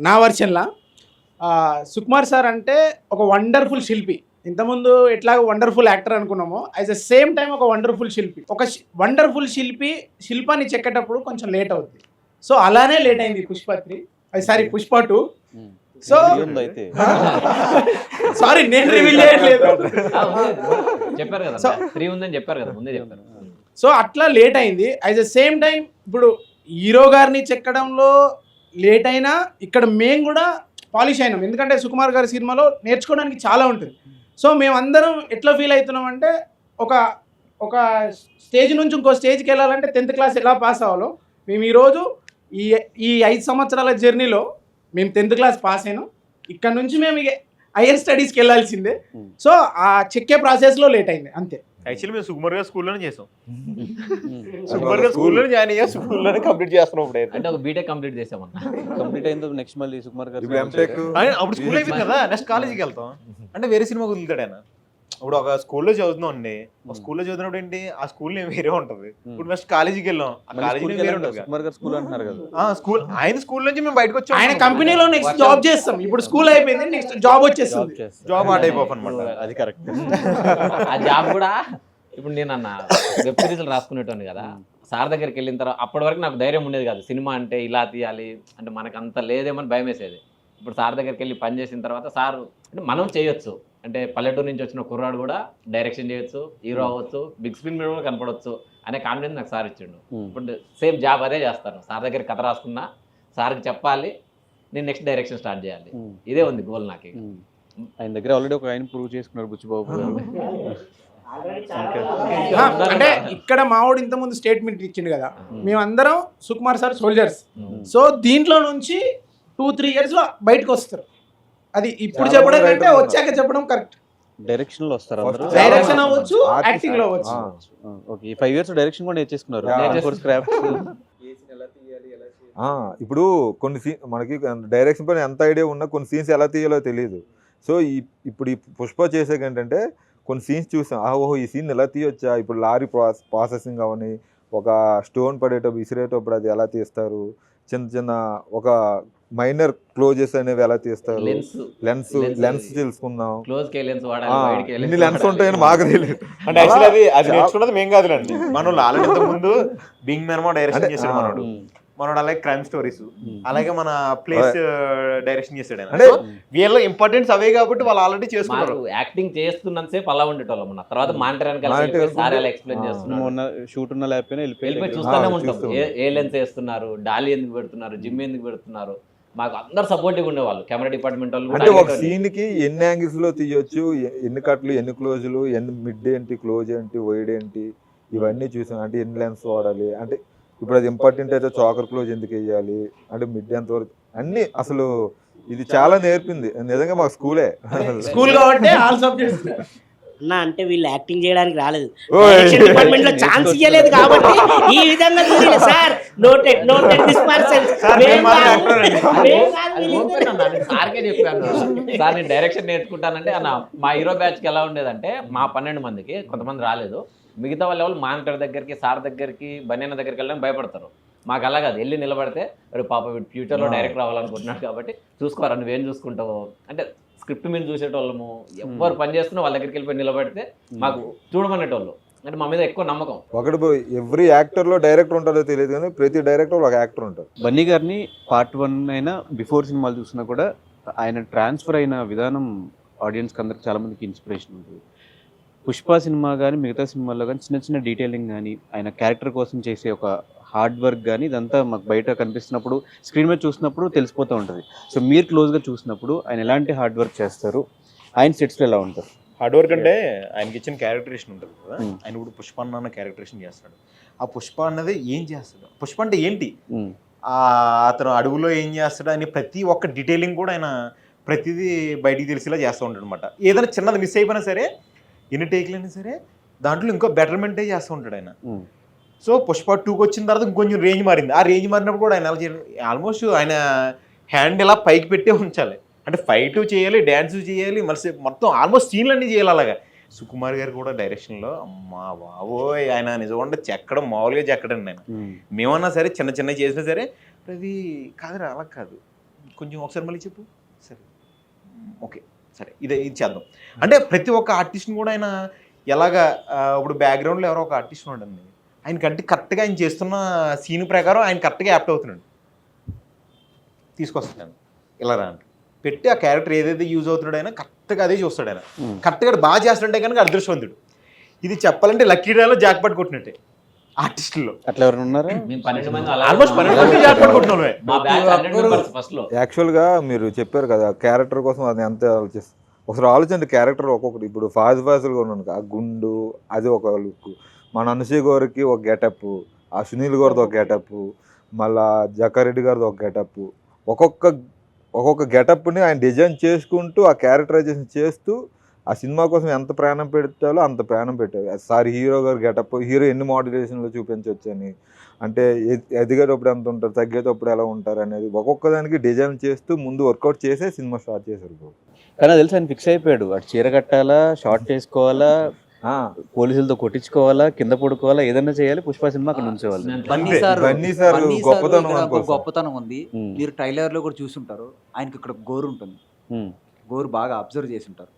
నా వర్షన్లా సుకుమార్ సార్ అంటే ఒక వండర్ఫుల్ శిల్పి. ఇంతకుముందు ఎట్లా వండర్ఫుల్ యాక్టర్ అనుకున్నామో యాజ్ ద సేమ్ టైం ఒక వండర్ఫుల్ శిల్పి. ఒక వండర్ఫుల్ శిల్పాన్ని చెక్కేటప్పుడు కొంచెం లేట్ అవుతుంది. సో అలానే లేట్ అయింది పుష్ప 2. సో అయితే సారీ నేను రివీల్ చేయట్లేదు. చెప్పారు కదా, 3 ఉందని చెప్పారు కదా, ముందే చెప్పారు. సో అట్లా లేట్ అయింది. యాజ్ ద సేమ్ టైం ఇప్పుడు హీరో గారిని చెక్కడంలో లేట్ అయినా ఇక్కడ మేము కూడా పాలిష్ అయినాం. ఎందుకంటే సుకుమార్ గారి సినిమాలో నేర్చుకోవడానికి చాలా ఉంటుంది. సో మేమందరం ఎట్లా ఫీల్ అవుతున్నాం అంటే ఒక స్టేజ్ నుంచి ఇంకో స్టేజ్కి వెళ్ళాలంటే 10th క్లాస్ ఎలా పాస్ అవ్వాలో మేము ఈరోజు ఈ 5 సంవత్సరాల జర్నీలో మేము 10th క్లాస్ పాస్ అయినాం. ఇక్కడ నుంచి మేము ఇక హైయర్ స్టడీస్కి వెళ్ళాల్సిందే. సో ఆ చెక్కే ప్రాసెస్లో లేట్ అయింది అంతే. యాక్చువల్లీ మేము సుకుమార్ గారు స్కూల్లోనే చేసాం. సుకుమార్ గారు స్కూల్లోనే జాయిన్ అయ్యా, స్కూల్లోనే కంప్లీట్ చేస్తున్నాం. ఇప్పుడు అంటే ఒక బీటెక్ కంప్లీట్ చేసామన్నా. కంప్లీట్ అయిన నెక్స్ట్ మళ్ళీ సుకుమార్ గారు అప్పుడు స్కూల్ అయిపోయింది కదా, నెక్స్ట్ కాలేజీకి వెళ్తాం అంటే వేరే సినిమా వదులుతాడు ఆయన. ఇప్పుడు ఒక స్కూల్లో చదువుతున్నాం అండి, ఒక స్కూల్లో చదివినప్పుడు ఏంటి ఆ స్కూల్ వేరే ఉంటది. ఇప్పుడు నెక్స్ట్ కాలేజీకి వెళ్ళాం, ఆ కాలేజీ వేరే ఉంటుంది. సుకుమార్ గారు స్కూల్ అంటున్నారు కదా, ఆయన స్కూల్ నుంచి మేము బయటకు వచ్చాం. ఆయన కంపెనీలో నెక్స్ట్ జాబ్ చేస్తాం. ఇప్పుడు స్కూల్ అయిపోయింది, నెక్స్ట్ జాబ్ వచ్చేస్తుంది. జాబ్ ఆ టైప్ ఆఫ్ అనమాట. అది కరెక్ట్. ఆ జాబ్ కూడా ఇప్పుడు నేను అన్న వెబ్ సిరీస్లు రాసుకునేటోని కదా, సార్ దగ్గరికి వెళ్ళిన తర్వాత అప్పటి వరకు నాకు ధైర్యం ఉండేది కాదు. సినిమా అంటే ఇలా తీయాలి అంటే మనకు అంత లేదేమని భయం వేసేది. ఇప్పుడు సార్ దగ్గరికి వెళ్ళి పని చేసిన తర్వాత సార్ అంటే మనం చేయొచ్చు, అంటే పల్లెటూరు నుంచి వచ్చిన కుర్రాడు కూడా డైరెక్షన్ చేయొచ్చు, హీరో అవ్వచ్చు, బిగ్ స్క్రీన్ మీద కూడా కనపడవచ్చు అనే కాన్ఫిడెన్స్ నాకు సార్ ఇచ్చిండు. ఇప్పుడు సేమ్ జాబ్ అదే చేస్తాను. సార్ దగ్గర కథ రాసుకున్నా సార్కి చెప్పాలి, నేను నెక్స్ట్ డైరెక్షన్ స్టార్ట్ చేయాలి. ఇదే ఉంది గోల్ నాకు. ఆయన దగ్గర ఆల్రెడీ ఒక ఆయన ప్రూవ్ చేసుకున్నారు బుచ్చిబాబు గారు. అంటే ఇక్కడ మావాడు ఇంతకుముందు స్టేట్మెంట్ ఇచ్చిండు కదా, మేమందరం సుకుమార్ సార్ సోల్జర్స్. సో దీంట్లో నుంచి 2-3 years లో బయటకు వస్తారు. అది ఇప్పుడు చెప్పడం కంటే వచ్చాక చెప్పడం కరెక్ట్. డైరెక్షన్ లో వస్తారు అందరూ. డైరెక్షన్ అవ్వచ్చు, యాక్టింగ్ లో అవ్వచ్చు. ఓకే, 5 years డైరెక్షన్ కూడా నేర్చేసుకున్నారు. ఇప్పుడు కొన్ని మనకి డైరెక్షన్ పైన ఎంత ఐడియా ఉన్నా కొన్ని సీన్స్ ఎలా తీయాలో తెలియదు. సో ఇప్పుడు ఈ పుష్ప చేసాక ఏంటంటే కొన్ని సీన్స్ చూసాం, ఓహో ఈ సీన్ ఎలా తీయొచ్చా. ఇప్పుడు లారీ ప్రాసెసింగ్ అవని, ఒక స్టోన్ పడేటప్పుడు విసిరేటప్పుడు అది ఎలా తీస్తారు, చిన్న ఒక మైనర్ క్లోజెస్ అనేవి ఎలా తీస్తారు, లెన్స్ తెలుసుకుందాం. ఇన్ని లెన్స్ ఉంటాయని మాకు తెలియదు. అంటే అది నేర్చుకున్నది మేము కాదులేండి, మనోళ్ళు ఆల్రెడీ ముందు బింగ్ మెనమా డైరెక్షన్ చేశాడు మనోడు అలాగే క్రైమ్ స్టోరీస్, అలాగే మన ప్లేస్ డైరెక్షన్ చేశాడు. అంటే వీళ్ళ ఇంపార్టెంట్ అవే కాబట్టి వాళ్ళు ఆల్రెడీ చేసుకున్నారు. యాక్టింగ్ చేస్తున్నంత సేపు అలా ఉండేటోళ్ళం మన తర్వాత ఎక్స్ప్లెయిన్ చేస్తున్నారు. షూట్ ఉన్న లేకపోయినా వెళ్ళిపోయి చూస్తూనే ఉంటాం, ఏ లెన్స్ వేస్తున్నారు, డాలీ ఎందుకు పెడుతున్నారు, జిమ్ ఎందుకు పెడుతున్నారు. మాకు అందరు సపోర్టివ్ ఉండేవాళ్ళు కెమెరా డిపార్ట్మెంట్ వాళ్ళు. అంటే ఒక సీన్ కి ఎన్ని యాంగిల్స్ లో తీయొచ్చు, ఎన్ని కట్లు, ఎన్ని క్లోజులు, ఎన్ని మిడ్ ఏంటి, క్లోజ్ ఏంటి, వైడ్ ఏంటి, ఇవన్నీ చూసాం. అంటే ఎన్ని లెన్స్ వాడాలి, అంటే ఇప్పుడు అది ఇంపార్టెంట్ అయితే చాకర్ క్లోజ్ ఎందుకు వేయాలి, అంటే మిడ్ ఎంత వరకు అన్ని. అసలు ఇది చాలా నేర్పింది నిజంగా మాకు స్కూల్ కాబట్టి ఆల్ సబ్జెక్ట్స్ అన్నా. అంటే వీళ్ళు యాక్టింగ్ చేయడానికి రాలేదు, డిపార్ట్మెంట్ లో ఛాన్స్ ఇవ్వలేదు కాబట్టి ఈ విధంగా సార్ సార్కే చెప్పాను, సార్ నేను డైరెక్షన్ నేర్చుకుంటానంటే అన్న. మా హీరో బ్యాచ్కి ఎలా ఉండేదంటే మా 12 మందికి కొంతమంది రాలేదు, మిగతా వాళ్ళు మానిటర్ దగ్గరికి, సార్ దగ్గరికి, బన్యన్న దగ్గరికి వెళ్ళడానికి భయపడతారు. మాకు అలా కాదు, వెళ్ళి నిలబడితే పాప ఫ్యూచర్లో డైరెక్టర్ అవ్వాలనుకుంటున్నాడు కాబట్టి చూసుకోరా నువ్వేం చూసుకుంటావు అంటే స్క్రిప్ట్ మీద చూసేటోళ్ళము. ఎవరు పని చేస్తున్నా వాళ్ళ దగ్గరికి వెళ్ళిపోయి నిలబడితే మాకు చూడమనేటోళ్ళు. అంటే మా మీద ఎక్కువ నమ్మకం. ఒకటి ఎవ్రీ యాక్టర్ లో డైరెక్టర్ ఉంటారో తెలియదు కానీ ప్రతి డైరెక్టర్ ఒక యాక్టర్ ఉంటారు. బన్నీ గారిని Part 1 అయినా బిఫోర్ సినిమాలు చూసినా కూడా ఆయన ట్రాన్స్ఫర్ అయిన విధానం ఆడియన్స్కి అందరికి చాలా మందికి ఇన్స్పిరేషన్ ఉంటుంది. పుష్ప సినిమా కానీ మిగతా సినిమాల్లో కానీ చిన్న డీటెయిలింగ్ కానీ ఆయన క్యారెక్టర్ కోసం చేసే ఒక హార్డ్ వర్క్ కానీ ఇదంతా మాకు బయట కనిపిస్తున్నప్పుడు స్క్రీన్ మీద చూసినప్పుడు తెలిసిపోతూ ఉంటుంది. సో మీరు క్లోజ్గా చూసినప్పుడు ఆయన ఎలాంటి హార్డ్ వర్క్ చేస్తారు, ఆయన సెట్స్లో ఎలా ఉంటారు? హార్డ్ వర్క్ అంటే ఆయనకి ఇచ్చిన క్యారెక్టరేషన్ ఉంటుంది కదా, ఆయన ఇప్పుడు పుష్ప అన్న క్యారెక్టరేషన్ చేస్తాడు. ఆ పుష్ప అన్నది ఏం చేస్తాడు, పుష్ప అంటే ఏంటి, అతను అడవులో ఏం చేస్తాడు అని ప్రతి ఒక్క డీటెయిలింగ్ కూడా ఆయన ప్రతిదీ బయటికి తెలిసేలా చేస్తూ ఉంటాడు అనమాట. ఏదైనా చిన్నది మిస్ అయిపోయినా సరే, ఎన్ని టేక్లు అయినా సరే దాంట్లో ఇంకో బెటర్మెంటే చేస్తూ ఉంటాడు ఆయన. సో పుష్ప 2కి వచ్చిన తర్వాత ఇంకొంచెం రేంజ్ మారింది. ఆ రేంజ్ మారినప్పుడు కూడా ఆయన ఎలా చేయాలి, ఆల్మోస్ట్ ఆయన హ్యాండ్ ఇలా పైకి పెట్టే ఉంచాలి. అంటే ఫైట్ చేయాలి, డ్యాన్స్ చేయాలి, మళ్ళీ మొత్తం ఆల్మోస్ట్ సీన్లు అన్నీ చేయాలి. అలాగా సుకుమార్ గారు కూడా డైరెక్షన్లో అమ్మా బాబోయ్ ఆయన నిజంగా చెక్కడం మామూలుగా చెక్కడండి. ఆయన మేమన్నా సరే చిన్న చేసినా సరే అది కాదురా అలా కాదు, కొంచెం ఒకసారి మళ్ళీ చెప్పు, సరే ఓకే సరే ఇది చేద్దాం. అంటే ప్రతి ఒక్క ఆర్టిస్ట్ని కూడా ఆయన ఎలాగా ఇప్పుడు బ్యాక్గ్రౌండ్లో ఎవరో ఒక ఆర్టిస్ట్ ఉండండి, ఆయన కంటే కరెక్ట్గా ఆయన చేస్తున్న సీన్ ప్రకారం ఆయన కరెక్ట్గా యాప్ట్ అవుతున్నాడు, తీసుకొస్తాను ఇలా రా అంటే పెట్టి ఆ క్యారెక్టర్ ఏదైతే యూజ్ అవుతున్నాడు ఆయన కరెక్ట్గా అదే చూస్తాడు. ఆయన కరెక్ట్గా బాగా చేస్తుంటే కనుక అదృష్టవంతుడు. ఇది చెప్పాలంటే లక్కీ డ్రాలో జాక్ పట్ కొట్టినట్టే ఆర్టిస్టుల్లో. అట్లా ఎవరైనా ఉన్నారా? మేము 12 మంది ఆల్మోస్ట్ 12 మంది జాక్ పట్ కొట్టిన వాళ్ళమే. మా బ్యాచ్ 100 మెంబర్స్ ఫస్ట్లో. యాక్చువల్గా మీరు చెప్పారు కదా క్యారెక్టర్ కోసం అది ఎంత ఆలోచిస్తారు, ఒకసారి ఆలోచండి. క్యారెక్టర్ ఒక్కొక్కటి, ఇప్పుడు ఫాజుగా ఉన్నాను ఆ గుండు అది ఒక లుక్, మన అనసూయ గారికి ఒక గెటప్, ఆ సునీల్ గారిది ఒక గెటప్, మళ్ళా జకారెడ్డి గారిది ఒక గెటప్, ఒక్కొక్క గెటప్ని ఆయన డిజైన్ చేసుకుంటూ ఆ క్యారెక్టరైజేషన్ చేస్తూ ఆ సినిమా కోసం ఎంత ప్రాణం పెట్టాలో అంత ప్రాణం పెట్టారు. సార్ హీరో గారు గెటప్, హీరో ఎన్ని మోడ్యులేషన్లో చూపించవచ్చు అని, అంటే ఎదిగేటప్పుడు ఎంత ఉంటారు, తగ్గేటప్పుడు ఎలా ఉంటారు అనేది ఒక్కొక్క దానికి డిజైన్ చేస్తూ ముందు వర్కౌట్ చేసే సినిమా స్టార్ట్ చేశారు. కానీ తెలుసు ఆయన ఫిక్స్ అయిపోయాడు, అటు చీర కట్టాలా, షార్ట్ వేసుకోవాలా, పోలీసులతో కొట్టించుకోవాలా, కింద పడుకోవాలా, ఏదైనా చేయాలి, పుష్ప సినిమా అక్కడ ఉంచేవాళ్ళు. బన్నీ సార్ గొప్పతనం ఉంది. మీరు ట్రైలర్ లో కూడా చూసుంటారు, ఆయనకి ఇక్కడ గోరు ఉంటుంది, గోరు బాగా అబ్జర్వ్ చేసి ఉంటారు.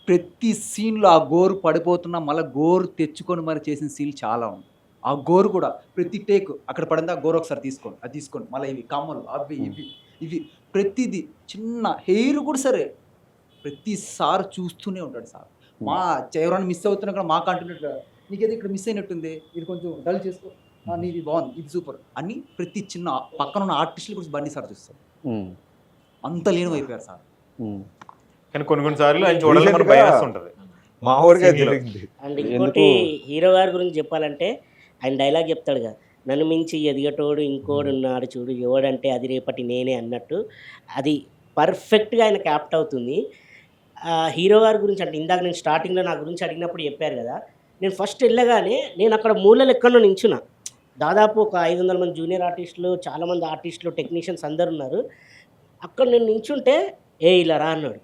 ప్రతి సీన్లో ఆ గోరు పడిపోతున్నా మళ్ళీ గోరు తెచ్చుకొని మరి చేసిన సీన్లు చాలా ఉంది. ఆ గోరు కూడా ప్రతి టేక్ అక్కడ పడింది, ఆ గోరు ఒకసారి తీసుకోండి, అది తీసుకోండి, మళ్ళీ ఇవి కమ్మలు అవి ఇవి ప్రతిదీ చిన్న హెయిర్ కూడా సరే ప్రతిసారి చూస్తూనే ఉంటాడు సార్. మా ఎవరైనా మిస్ అవుతున్నా కూడా మాకు అంటున్నట్టు, నీకేదో ఇక్కడ మిస్ అయినట్టుంది, ఇది కొంచెం డల్ చేసుకో, నీది బాగుంది, ఇది సూపర్ అని ప్రతి చిన్న పక్కన ఉన్న ఆర్టిస్టులు గురించి బండి సార్ చూస్తారు. అంత లీనమైపోయారు సార్. కానీ కొన్నిసార్లు ఆయన చూడాలి మనకు భయం వేస్తుంటది. మా ఊరికే అండ్ ఇంకోటి హీరో గారి గురించి చెప్పాలంటే ఆయన డైలాగ్ చెప్తాడు కదా, నన్ను మించి ఎదిగటోడు ఇంకోడు ఉన్నాడు చూడు, ఎవడంటే అది రేపటి నేనే అన్నట్టు, అది పర్ఫెక్ట్గా ఆయన క్యాప్ట్ అవుతుంది. హీరో గారి గురించి అంటే ఇందాక నేను స్టార్టింగ్లో నా గురించి అడిగినప్పుడు చెప్పారు కదా, నేను ఫస్ట్ వెళ్ళగానే నేను అక్కడ మూలలు ఎక్కడో నించున్నా, దాదాపు ఒక 500 మంది జూనియర్ ఆర్టిస్టులు, చాలామంది ఆర్టిస్టులు, టెక్నీషియన్స్ అందరు ఉన్నారు. అక్కడ నేను నించుంటే ఇలా రా అన్నాడు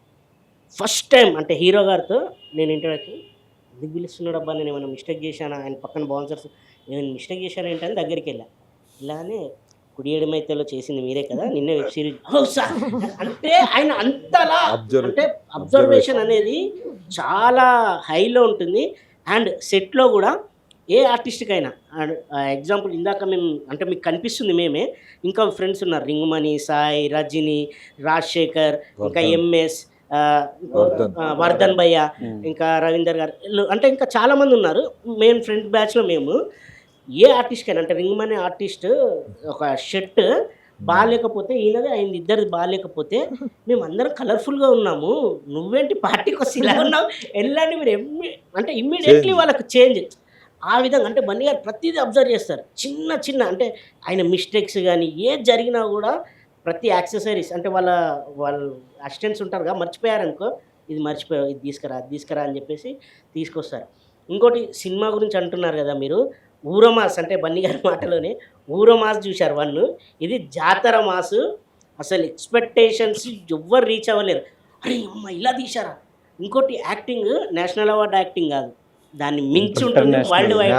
ఫస్ట్ టైం. అంటే హీరో గారితో నేను ఇంటర్వ్యూకి ఎందుకు పిలుస్తున్నాడు అబ్బా, నేను ఏమైనా మిస్టేక్ చేశానా, ఆయన పక్కన బౌన్సర్స్ నేను మిస్టేక్ చేశాను ఏంటని దగ్గరికి వెళ్ళా. ఇలానే కుడి ఎడమైతేలో చేసింది మీరే కదా, నిన్నే వెబ్ సిరీస్ సార్ అంటే ఆయన అంతలా అంటే అబ్జర్వేషన్ అనేది చాలా హైలో ఉంటుంది. అండ్ సెట్లో కూడా ఏ ఆర్టిస్ట్కైనా ఎగ్జాంపుల్ ఇందాక మేము అంటే మీకు కనిపిస్తుంది మేమే, ఇంకా ఫ్రెండ్స్ ఉన్నారు, రింగుమణి, సాయి, రజని, రాజశేఖర్, ఇంకా ఎంఎస్, వర్ధన్ భయ్య, ఇంకా రవీందర్ గారు, అంటే ఇంకా చాలామంది ఉన్నారు. మెయిన్ ఫ్రెండ్ బ్యాచ్లో మేము ఏ ఆర్టిస్ట్కైనా అంటే రింగుమణి ఆర్టిస్ట్ ఒక షర్ట్ బాగాలేకపోతే ఈయనది అయింది, ఇద్దరిది బాగాలేకపోతే మేము అందరం కలర్ఫుల్గా ఉన్నాము, నువ్వేంటి పార్టీకి వస్తే ఇలా ఉన్నావు, వెళ్ళండి మీరు అంటే ఇమ్మీడియట్లీ వాళ్ళకి చేంజ్. ఆ విధంగా అంటే బన్నీ గారు ప్రతిదీ అబ్జర్వ్ చేస్తారు, చిన్న చిన్న అంటే ఆయన మిస్టేక్స్ కానీ ఏది జరిగినా కూడా ప్రతి యాక్సెసరీస్ అంటే వాళ్ళు అసిస్టెంట్స్ ఉంటారుగా, మర్చిపోయారనుకో ఇది మర్చిపోయావు, ఇది తీసుకురా, అది తీసుకురా అని చెప్పేసి తీసుకొస్తారు. ఇంకోటి సినిమా గురించి అంటున్నారు కదా మీరు, ఊరమాస్ అంటే బన్నీ గారి మాటలోనే ఊరమాస్ చూశారు 1, ఇది జాతర మాసు. అసలు ఎక్స్పెక్టేషన్స్ ఎవ్వరు రీచ్ అవ్వలేరు, అరే అమ్మ ఇలా తీశారా. ఇంకోటి యాక్టింగ్ నేషనల్ అవార్డు యాక్టింగ్ కాదు, దాన్ని మించి ఉంటుంది వరల్డ్ వైడ్.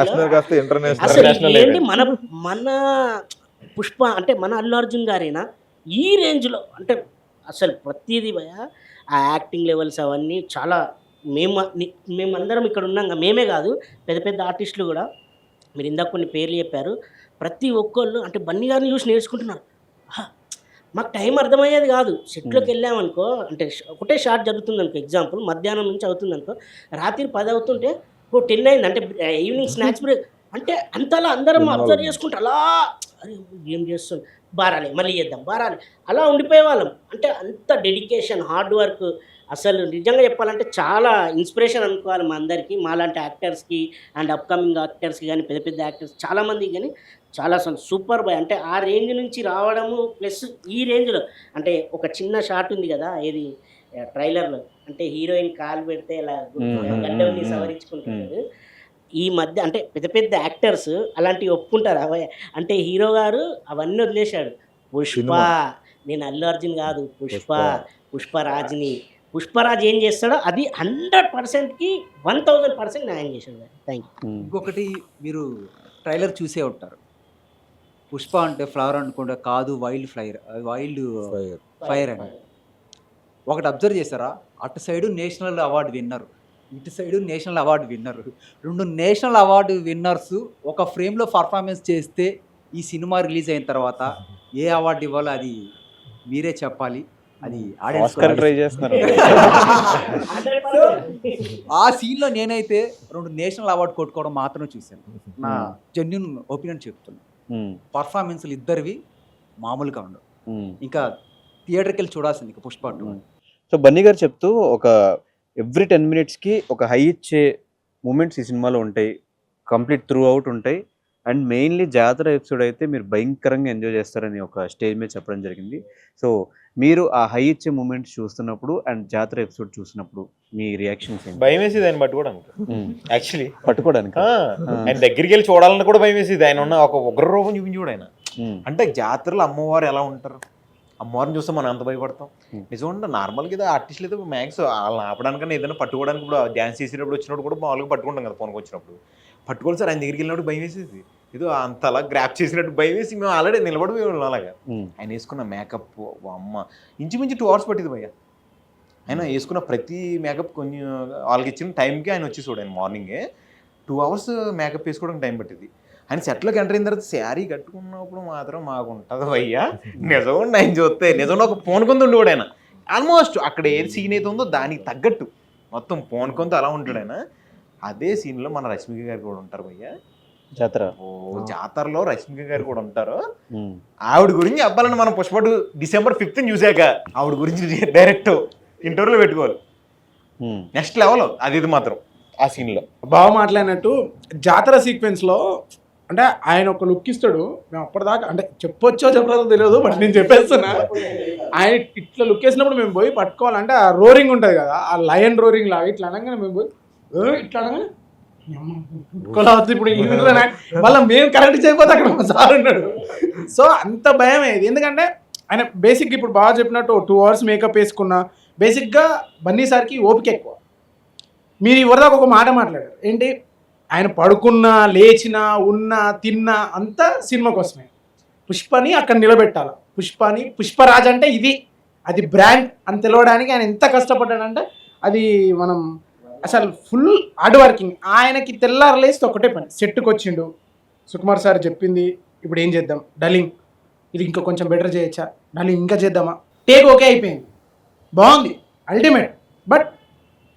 అసలు ఏంటి మన పుష్ప అంటే మన అల్లు అర్జున్ గారేనా ఈ రేంజ్లో, అంటే అసలు ప్రతిదీ భయ ఆ యాక్టింగ్ లెవెల్స్ అవన్నీ చాలా. మేమందరం ఇక్కడ ఉన్నాం, మేమే కాదు పెద్ద పెద్ద ఆర్టిస్టులు కూడా, మీరు ఇందాక కొన్ని పేర్లు చెప్పారు, ప్రతి ఒక్కళ్ళు అంటే బన్నీ గారిని చూసి నేర్చుకుంటున్నారు. మాకు టైం అర్థమయ్యేది కాదు, సెట్లోకి వెళ్ళామనుకో అంటే ఒకటే షాట్ జరుగుతుంది అనుకో, ఎగ్జాంపుల్ మధ్యాహ్నం నుంచి అవుతుంది అనుకో, రాత్రి 10 అవుతుంటే 10 అయింది అంటే ఈవినింగ్ స్నాక్స్ బ్రేక్ అంటే అంతలా అందరం అబ్జర్వ్ చేసుకుంటూ అలా అరే ఏం చేస్తుంది బారాలి మళ్ళీ చేద్దాం బారాలి అలా ఉండిపోయే వాళ్ళం. అంటే అంత డెడికేషన్, హార్డ్ వర్క్, అసలు నిజంగా చెప్పాలంటే చాలా ఇన్స్పిరేషన్ అనుకోవాలి మా అందరికీ, మాలాంటి యాక్టర్స్కి అండ్ అప్కమింగ్ యాక్టర్స్కి కానీ పెద్ద పెద్ద యాక్టర్స్ చాలామందికి కానీ చాలా అసలు సూపర్ బాయ్. అంటే ఆ రేంజ్ నుంచి రావడము ప్లస్ ఈ రేంజ్లో అంటే ఒక చిన్న షాట్ ఉంది కదా ఏది ట్రైలర్లో, అంటే హీరోయిన్ కాలు పెడితే ఇలా గడ్డని సవరించుకుంటారు. ఈ మధ్య అంటే పెద్ద పెద్ద యాక్టర్స్ అలాంటివి ఒప్పుకుంటారు అవే, అంటే హీరో గారు అవన్నీ వదిలేశాడు. పుష్ప, నేను అల్లు అర్జున్ కాదు, పుష్పరాజ్ని, పుష్పరాజ్ ఏం చేస్తాడో అది 100%కి 1000% న్యాయం చేశాడు. Thank you. ఇంకొకటి మీరు ట్రైలర్ చూసే ఉంటారు, పుష్ప అంటే ఫ్లవర్ అనుకుంటే కాదు, వైల్డ్ ఫైర్ అని. ఒకటి అబ్జర్వ్ చేశారా, అటు సైడు నేషనల్ అవార్డు విన్నర్, ఇటు side national award winner, 2 national award winners ఒక ఫ్రేమ్లో పర్ఫార్మెన్స్ చేస్తే ఈ సినిమా రిలీజ్ అయిన తర్వాత ఏ అవార్డు ఇవ్వాలో అది మీరే చెప్పాలి. అది ఆస్కార్ ట్రై చేస్తున్నారు. ఆ సీన్లో నేనైతే 2 నేషనల్ అవార్డు కొట్టుకోవడం మాత్రమే చూశాను. నా జెన్యున్ ఒపీనియన్ చెప్తున్నాను. పర్ఫార్మెన్స్లు ఇద్దరివి మామూలుగా ఉండవు. ఇంకా థియేటర్కి వెళ్ళి చూడాల్సింది ఇంకా పుష్ప 2. సో బన్నీ గారు చెప్తూ ఒక ఎవ్రీ 10 minutesకి ఒక హై ఇచ్చే మూమెంట్స్ ఈ సినిమాలో ఉంటాయి, కంప్లీట్ త్రూ అవుట్ ఉంటాయి. అండ్ మెయిన్లీ జాతర ఎపిసోడ్ అయితే మీరు భయంకరంగా ఎంజాయ్ చేస్తారని ఒక స్టేజ్ మీద చెప్పడం జరిగింది. సో మీరు ఆ హై ఇచ్చే మూమెంట్స్ చూస్తున్నప్పుడు అండ్ జాతర ఎపిసోడ్ చూసినప్పుడు మీ రియాక్షన్స్ ఏంటి? భయం వేసేది ఆయన పట్టుకోవడానికి, యాక్చువల్లీ పట్టుకోవడానికి ఆయన దగ్గరికి వెళ్ళి చూడాలని కూడా భయం వేసేది. ఆయన ఉన్న ఒక ఉగ్ర రూపం చూపించుడు ఆయన. అంటే జాతరలో అమ్మవారు ఎలా ఉంటారు, అమ్మవారిని చూస్తే మనం అంత భయపడతాం. నిజంగా నార్మల్గా ఏదో ఆర్టిస్టులు అయితే మ్యాక్స్ వాళ్ళని ఆపడానికన్నా ఏదైనా పట్టుకోవడానికి ఇప్పుడు డ్యాన్స్ చేసేటప్పుడు వచ్చినప్పుడు కూడా మామూలుగా పట్టుకుంటాం కదా, ఫోన్కి వచ్చినప్పుడు పట్టుకోవాలి సార్. ఆయన దగ్గరికి వెళ్ళినప్పుడు భయం వేసేది, ఏదో అంత అలా గ్రాప్ చేసినట్టు భయం వేసి మేము ఆల్రెడీ నిలబడిపోయి ఉన్నాం అలాగా. ఆయన వేసుకున్న మేకప్ అమ్మ ఇంచుమించు 2 hours పట్టింది భయ్య. ఆయన వేసుకున్న ప్రతి మేకప్ కొంచెం వాళ్ళకి ఇచ్చిన టైంకి ఆయన వచ్చి చూడు, ఆయన మార్నింగే 2 hours మేకప్ వేసుకోవడానికి టైం పట్టింది. ఆయన సెట్లోకి ఎంటర్ అయిన తర్వాత శారీ కట్టుకున్నప్పుడు మాత్రం మాకు ఉంటుంది భయ్యా. నిజంగా ఆయన చూస్తే నిజంగా ఒక ఫోన్ కొంత ఉండేవాడు ఆయన. ఆల్మోస్ట్ అక్కడ ఏది సీన్ అయితే ఉందో దానికి తగ్గట్టు మొత్తం ఫోన్ కొంత అలా ఉంటాడు ఆయన. అదే సీన్లో మన రష్మిక గారు కూడా ఉంటారు భయ్యా. జాతర జాతరలో రష్మిక గారు కూడా ఉంటారు. ఆవిడ గురించి చెప్పాలని మనం పుష్ప 2 December 5th చూసాక ఆవిడ గురించి డైరెక్ట్ ఇంటర్వ్యూలో పెట్టుకోవాలి. నెక్స్ట్ లెవెల్ అది ఇది మాత్రం ఆ సీన్లో బాగా మాట్లాడినట్టు జాతర సీక్వెన్స్లో అంటే ఆయన ఒక లుక్ ఇస్తాడు. మేము అప్పటిదాకా అంటే చెప్పొచ్చో చెప్పలేదో తెలియదు, బట్ నేను చెప్పేస్తున్నా. ఆయన ఇట్లా లుక్ వేసినప్పుడు మేము పోయి పట్టుకోవాలంటే ఆ రోరింగ్ ఉంటుంది కదా, ఆ లయన్ రోరింగ్ లాగా ఇట్లా అనగానే మేము పోయి ఇట్లా అనగానే ఇప్పుడు మళ్ళీ మేము కరెక్ట్ చేయకపోతే అక్కడ సార్ ఉన్నాడు. సో అంత భయం అయ్యేది. ఎందుకంటే ఆయన బేసిక్గా ఇప్పుడు బాగా చెప్పినట్టు 2 hours మేకప్ వేసుకున్నా బేసిక్గా బన్నీ సార్కి ఓపిక ఎక్కువ. మీరు ఇవరిదాకా ఒక మాట మాట్లాడారు ఏంటి, ఆయన పడుకున్నా లేచినా ఉన్నా తిన్నా అంతా సినిమా కోసమే. పుష్పని అక్కడ నిలబెట్టాలి, పుష్పని పుష్పరాజ్ అంటే ఇది, అది బ్రాండ్ అని తెలవడానికి ఆయన ఎంత కష్టపడ్డాడంటే అది మనం అసలు ఫుల్ హార్డ్ వర్కింగ్. ఆయనకి తెల్లారలేస్తే ఒకటే పని, సెట్కి వచ్చిండు, సుకుమార్ సార్ చెప్పింది ఇప్పుడు ఏం చేద్దాం, డల్లింగ్ ఇది ఇంకా కొంచెం బెటర్ చేయొచ్చా, డల్లింగ్ ఇంకా చేద్దామా, టేక్ ఓకే అయిపోయింది, బాగుంది అల్టిమేట్, బట్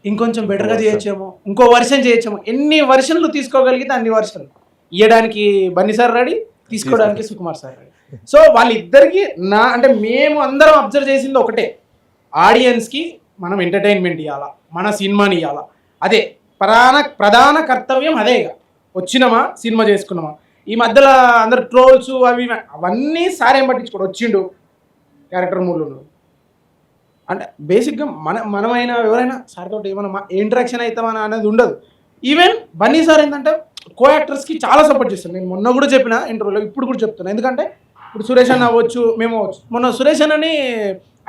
ఇంకొంచెం బెటర్గా చేయొచ్చేమో, ఇంకో వర్షన్ చేయొచ్చేమో. ఎన్ని వర్షన్లు తీసుకోగలిగితే అన్ని వర్షన్లు ఇవ్వడానికి బన్నీ సార్ రెడీ, తీసుకోవడానికి సుకుమార్ సార్ రెడీ. సో వాళ్ళిద్దరికి అంటే మేము అందరం అబ్జర్వ్ చేసింది ఒకటే, ఆడియన్స్కి మనం ఎంటర్టైన్మెంట్ ఇవ్వాలా, మన సినిమాని ఇవ్వాలా, అదే ప్రధాన కర్తవ్యం. అదే ఇక వచ్చినామా సినిమా చేసుకున్నామా. ఈ మధ్యలో అందరు ట్రోల్స్ అవి అవన్నీ సార్ ఏం పట్టించుకోడు, వచ్చిండు క్యారెక్టర్ మూడ్లు అంటే బేసిక్గా మనమైనా ఎవరైనా సార్ తోటి ఏమైనా ఇంటరాక్షన్ అవుతామని అనేది ఉండదు. ఈవెన్ బన్నీ సార్ ఏంటంటే కో యాక్టర్స్కి చాలా సపోర్ట్ చేస్తాను. నేను మొన్న కూడా చెప్పిన ఇంటర్వ్యూలో, ఇప్పుడు కూడా చెప్తున్నాను. ఎందుకంటే ఇప్పుడు సురేష్ అన్న అవ్వచ్చు, మేము అవ్వచ్చు. మొన్న సురేష్ అన్నని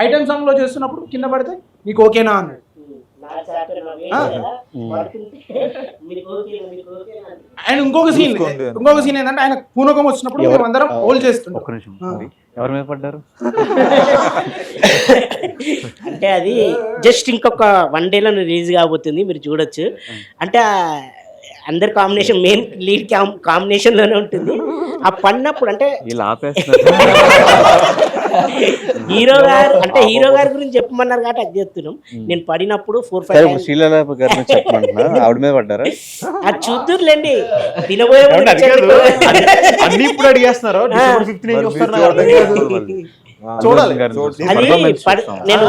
ఐటమ్ సాంగ్లో చేస్తున్నప్పుడు కింద పడితే నీకు ఓకేనా అన్నాడు. అండ్ ఇంకొక సీన్ ఏంటంటే ఆయన పూనకం వచ్చినప్పుడు మేము అందరం హోల్ చేస్తున్నాం. ఎవరి మీద పడ్డారు అంటే అది జస్ట్ ఇంకొక 1 day రిలీజ్ కాబోతుంది, మీరు చూడొచ్చు. అంటే అందరి కాంబినేషన్ మెయిన్ లీడ్ కాంబినేషన్లోనే ఉంటుంది. ఆ పడినప్పుడు అంటే హీరో గారి గురించి చెప్పమన్నారు కాబట్టి అది చెప్తున్నాం. నేను పడినప్పుడు 4-5 ఆవిడ మీద పడ్డారా, అది చూద్దురులేండి. తినబోయే అన్ని ఇప్పుడు అడిగేస్తున్నారు. నేను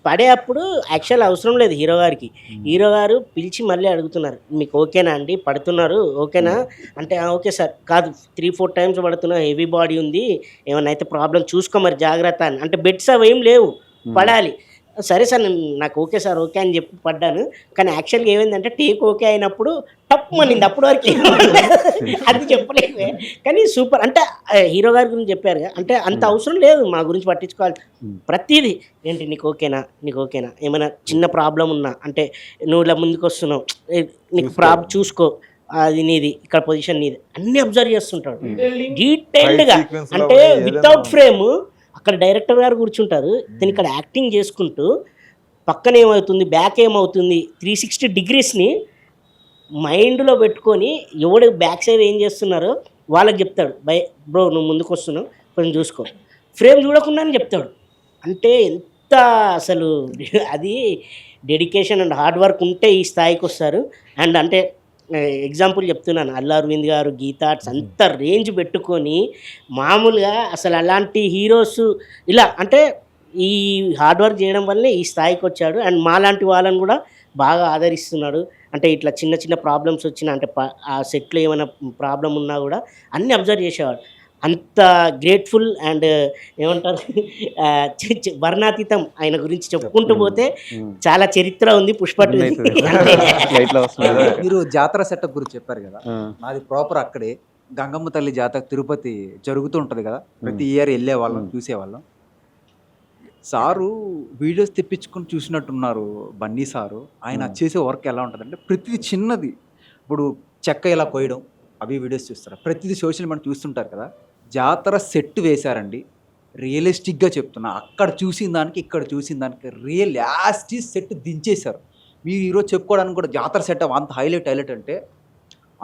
పడే అప్పుడు యాక్చువల్ అవసరం లేదు హీరో గారికి. హీరో గారు పిలిచి మళ్ళీ అడుగుతున్నారు, మీకు ఓకేనా అండి, పడుతున్నారు ఓకేనా అంటే, ఓకే సార్, కాదు 3-4 times పడుతున్నా, హెవీ బాడీ ఉంది, ఏమన్నా అయితే ప్రాబ్లం చూసుకో మరి జాగ్రత్త అని. అంటే బెడ్స్ అవి ఏం లేవు, పడాలి. సరే సార్ నాకు ఓకే సార్ ఓకే అని చెప్పి పడ్డాను. కానీ యాక్చువల్గా ఏమైందంటే టేక్ ఓకే అయినప్పుడు టప్ మనింది, అప్పటి వరకు అది చెప్పలేదే. కానీ సూపర్. అంటే హీరో గారి గురించి చెప్పారు, అంటే అంత అవసరం లేదు మా గురించి పట్టించుకోవాలి. ప్రతిదీ ఏంటి నీకు ఓకేనా, ఏమైనా చిన్న ప్రాబ్లం ఉన్నా, అంటే నువ్వు ఇలా ముందుకు వస్తున్నావు, నీకు ప్రాబ్లం చూసుకో, అది నీది, ఇక్కడ పొజిషన్ నీది, అన్నీ అబ్జర్వ్ చేస్తుంటాడు డీటెయిల్డ్గా. అంటే వితౌట్ ఫ్రేమ్ అక్కడ డైరెక్టర్ గారు కూర్చుంటారు, ఇతను ఇక్కడ యాక్టింగ్ చేసుకుంటూ పక్కన ఏమవుతుంది, బ్యాక్ ఏమవుతుంది, 360 డిగ్రీస్ని మైండ్లో పెట్టుకొని ఎవడు బ్యాక్ సైడ్ ఏం చేస్తున్నారో వాళ్ళకి చెప్తాడు. బ్రో నువ్వు ముందుకు వస్తున్నావు, కొంచెం చూసుకో, ఫ్రేమ్ చూడకుండానే చెప్తాడు. అంటే ఎంత అసలు అది డెడికేషన్ అండ్ హార్డ్ వర్క్ ఉంటే ఈ స్థాయికి వస్తారు. అండ్ అంటే ఎగ్జాంపుల్ చెప్తున్నాను, అల్లు అరవింద్ గారు, గీతా ఆర్ట్స్ అంత రేంజ్ పెట్టుకొని మామూలుగా అసలు అలాంటి హీరోస్ ఇలా అంటే ఈ హార్డ్ వర్క్ చేయడం వల్లే ఈ స్థాయికి వచ్చాడు. అండ్ మాలాంటి వాళ్ళని కూడా బాగా ఆదరిస్తున్నాడు. అంటే ఇట్లా చిన్న చిన్న ప్రాబ్లమ్స్ వచ్చినా, అంటే ఆ సెట్లో ఏమైనా ప్రాబ్లం ఉన్నా కూడా అన్నీ అబ్జర్వ్ చేసేవాడు. అంత గ్రేట్ఫుల్ అండ్ ఏమంటారు వర్ణాతీతం ఆయన గురించి చెప్పుకుంటూ పోతే చాలా చరిత్ర ఉంది పుష్ప 2. మీరు జాతర సెటప్ గురించి చెప్పారు కదా, నాది ప్రాపర్ అక్కడే గంగమ్మ తల్లి జాతర తిరుపతి జరుగుతూ ఉంటుంది కదా, ప్రతి ఇయర్ వెళ్ళేవాళ్ళం, చూసేవాళ్ళం. సారు వీడియోస్ తెప్పించుకొని చూసినట్టున్నారు బన్నీ సారు. ఆయన చేసే వర్క్ ఎలా ఉంటుందంటే ప్రతిదీ చిన్నది, ఇప్పుడు చెక్క ఇలా కోయడం అవి వీడియోస్ చూస్తారు, ప్రతిదీ సోషల్ మీడియా చూస్తుంటారు కదా. జాతర సెట్ వేశారండి, రియలిస్టిక్గా చెప్తున్నా, అక్కడ చూసిన దానికి ఇక్కడ చూసిన దానికి రియల్ యాస్టీ సెట్ దించేశారు. మీరు ఈరోజు చెప్పుకోవడానికి కూడా జాతర సెట్ అంత హైలైట్ అంటే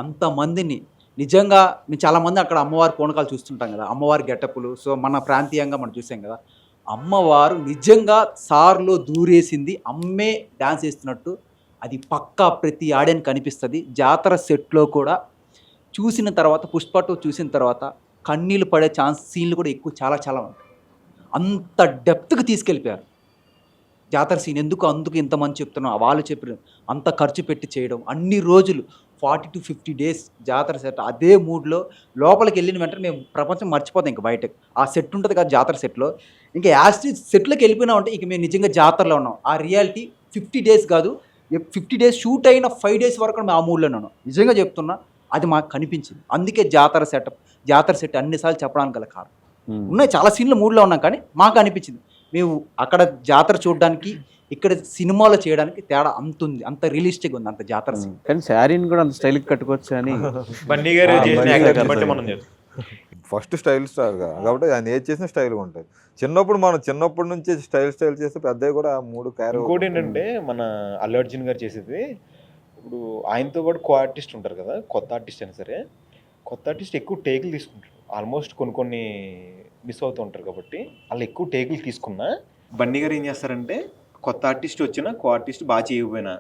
అంతమందిని నిజంగా మేము చాలామంది అక్కడ అమ్మవారి పూనకాలు చూస్తుంటాం కదా, అమ్మవారి గెటప్పులు. సో మన ప్రాంతీయంగా మనం చూసాం కదా, అమ్మవారు నిజంగా సార్లో దూరేసింది, అమ్మే డ్యాన్స్ వేస్తున్నట్టు అది పక్కా ప్రతి ఆడియన్ కనిపిస్తుంది. జాతర సెట్లో కూడా చూసిన తర్వాత పుష్ప 2 చూసిన తర్వాత కన్నీళ్ళు పడే సీన్లు కూడా ఎక్కువ చాలా ఉంటాయి. అంత డెప్త్కి తీసుకెళ్ళిపోయారు జాతర సీన్. అందుకు ఇంతమంది చెప్తున్నాం, వాళ్ళు చెప్పిన అంత ఖర్చు పెట్టి చేయడం, అన్ని రోజులు 40 to 50 days జాతర సెట్, అదే మూడ్లో లోపలికి వెళ్ళిన వెంటనే మేము ప్రపంచం మర్చిపోతాం. ఇంకా బయటకు ఆ సెట్ ఉంటుంది కదా జాతర సెట్లో, ఇంకా యాస్టీ సెట్లోకి వెళ్ళిపోయినా ఉంటే ఇక మేము నిజంగా జాతరలో ఉన్నాం. ఆ రియాలిటీ 50 days కాదు, 50 days షూట్ అయిన 5 days వరకు మేము ఆ మూడ్లోనే ఉన్నాం. నిజంగా చెప్తున్నా, అది మాకు కనిపించింది. అందుకే జాతర సెట్ అన్నిసార్లు చెప్పడానికి గల కారణం. ఉన్నాయి చాలా సీన్లు మూడ్లో ఉన్నాం, కానీ మాకు అనిపించింది మేము అక్కడ జాతర చూడడానికి ఇక్కడ సినిమాలో చేయడానికి తేడా అంత ఉంది, అంత రియలిస్టిక్ ఉంది అంత జాతర సీన్. కానీ శారీని కూడా అంత స్టైల్ కట్టుకోవచ్చు అని బన్నీ గారు చేసిన యాక్టింగ్ బట్టి మనం చేస్తాం. ఫస్ట్ స్టైల్ స్టార్ కాబట్టి ఆయన ఏది చేసిన స్టైల్గా ఉంటుంది. చిన్నప్పటి నుంచి స్టైల్ చేస్తే పెద్దవి కూడా 3 క్యారెక్టర్. ఇంకోటి ఏంటంటే మన అల్లు అర్జున్ గారు చేసేది, ఇప్పుడు ఆయనతో పాటు కో ఆర్టిస్ట్ ఉంటారు కదా, కొత్త ఆర్టిస్ట్ అయినా సరే, కొత్త ఆర్టిస్ట్ ఎక్కువ టేకులు తీసుకుంటారు. ఆల్మోస్ట్ కొన్ని మిస్ అవుతూ ఉంటారు కాబట్టి వాళ్ళు ఎక్కువ టేకులు తీసుకున్నా, బన్నీ గారు ఏం చేస్తారంటే కొత్త ఆర్టిస్ట్ వచ్చినా కో ఆర్టిస్ట్ బాగా చేయకపోయినా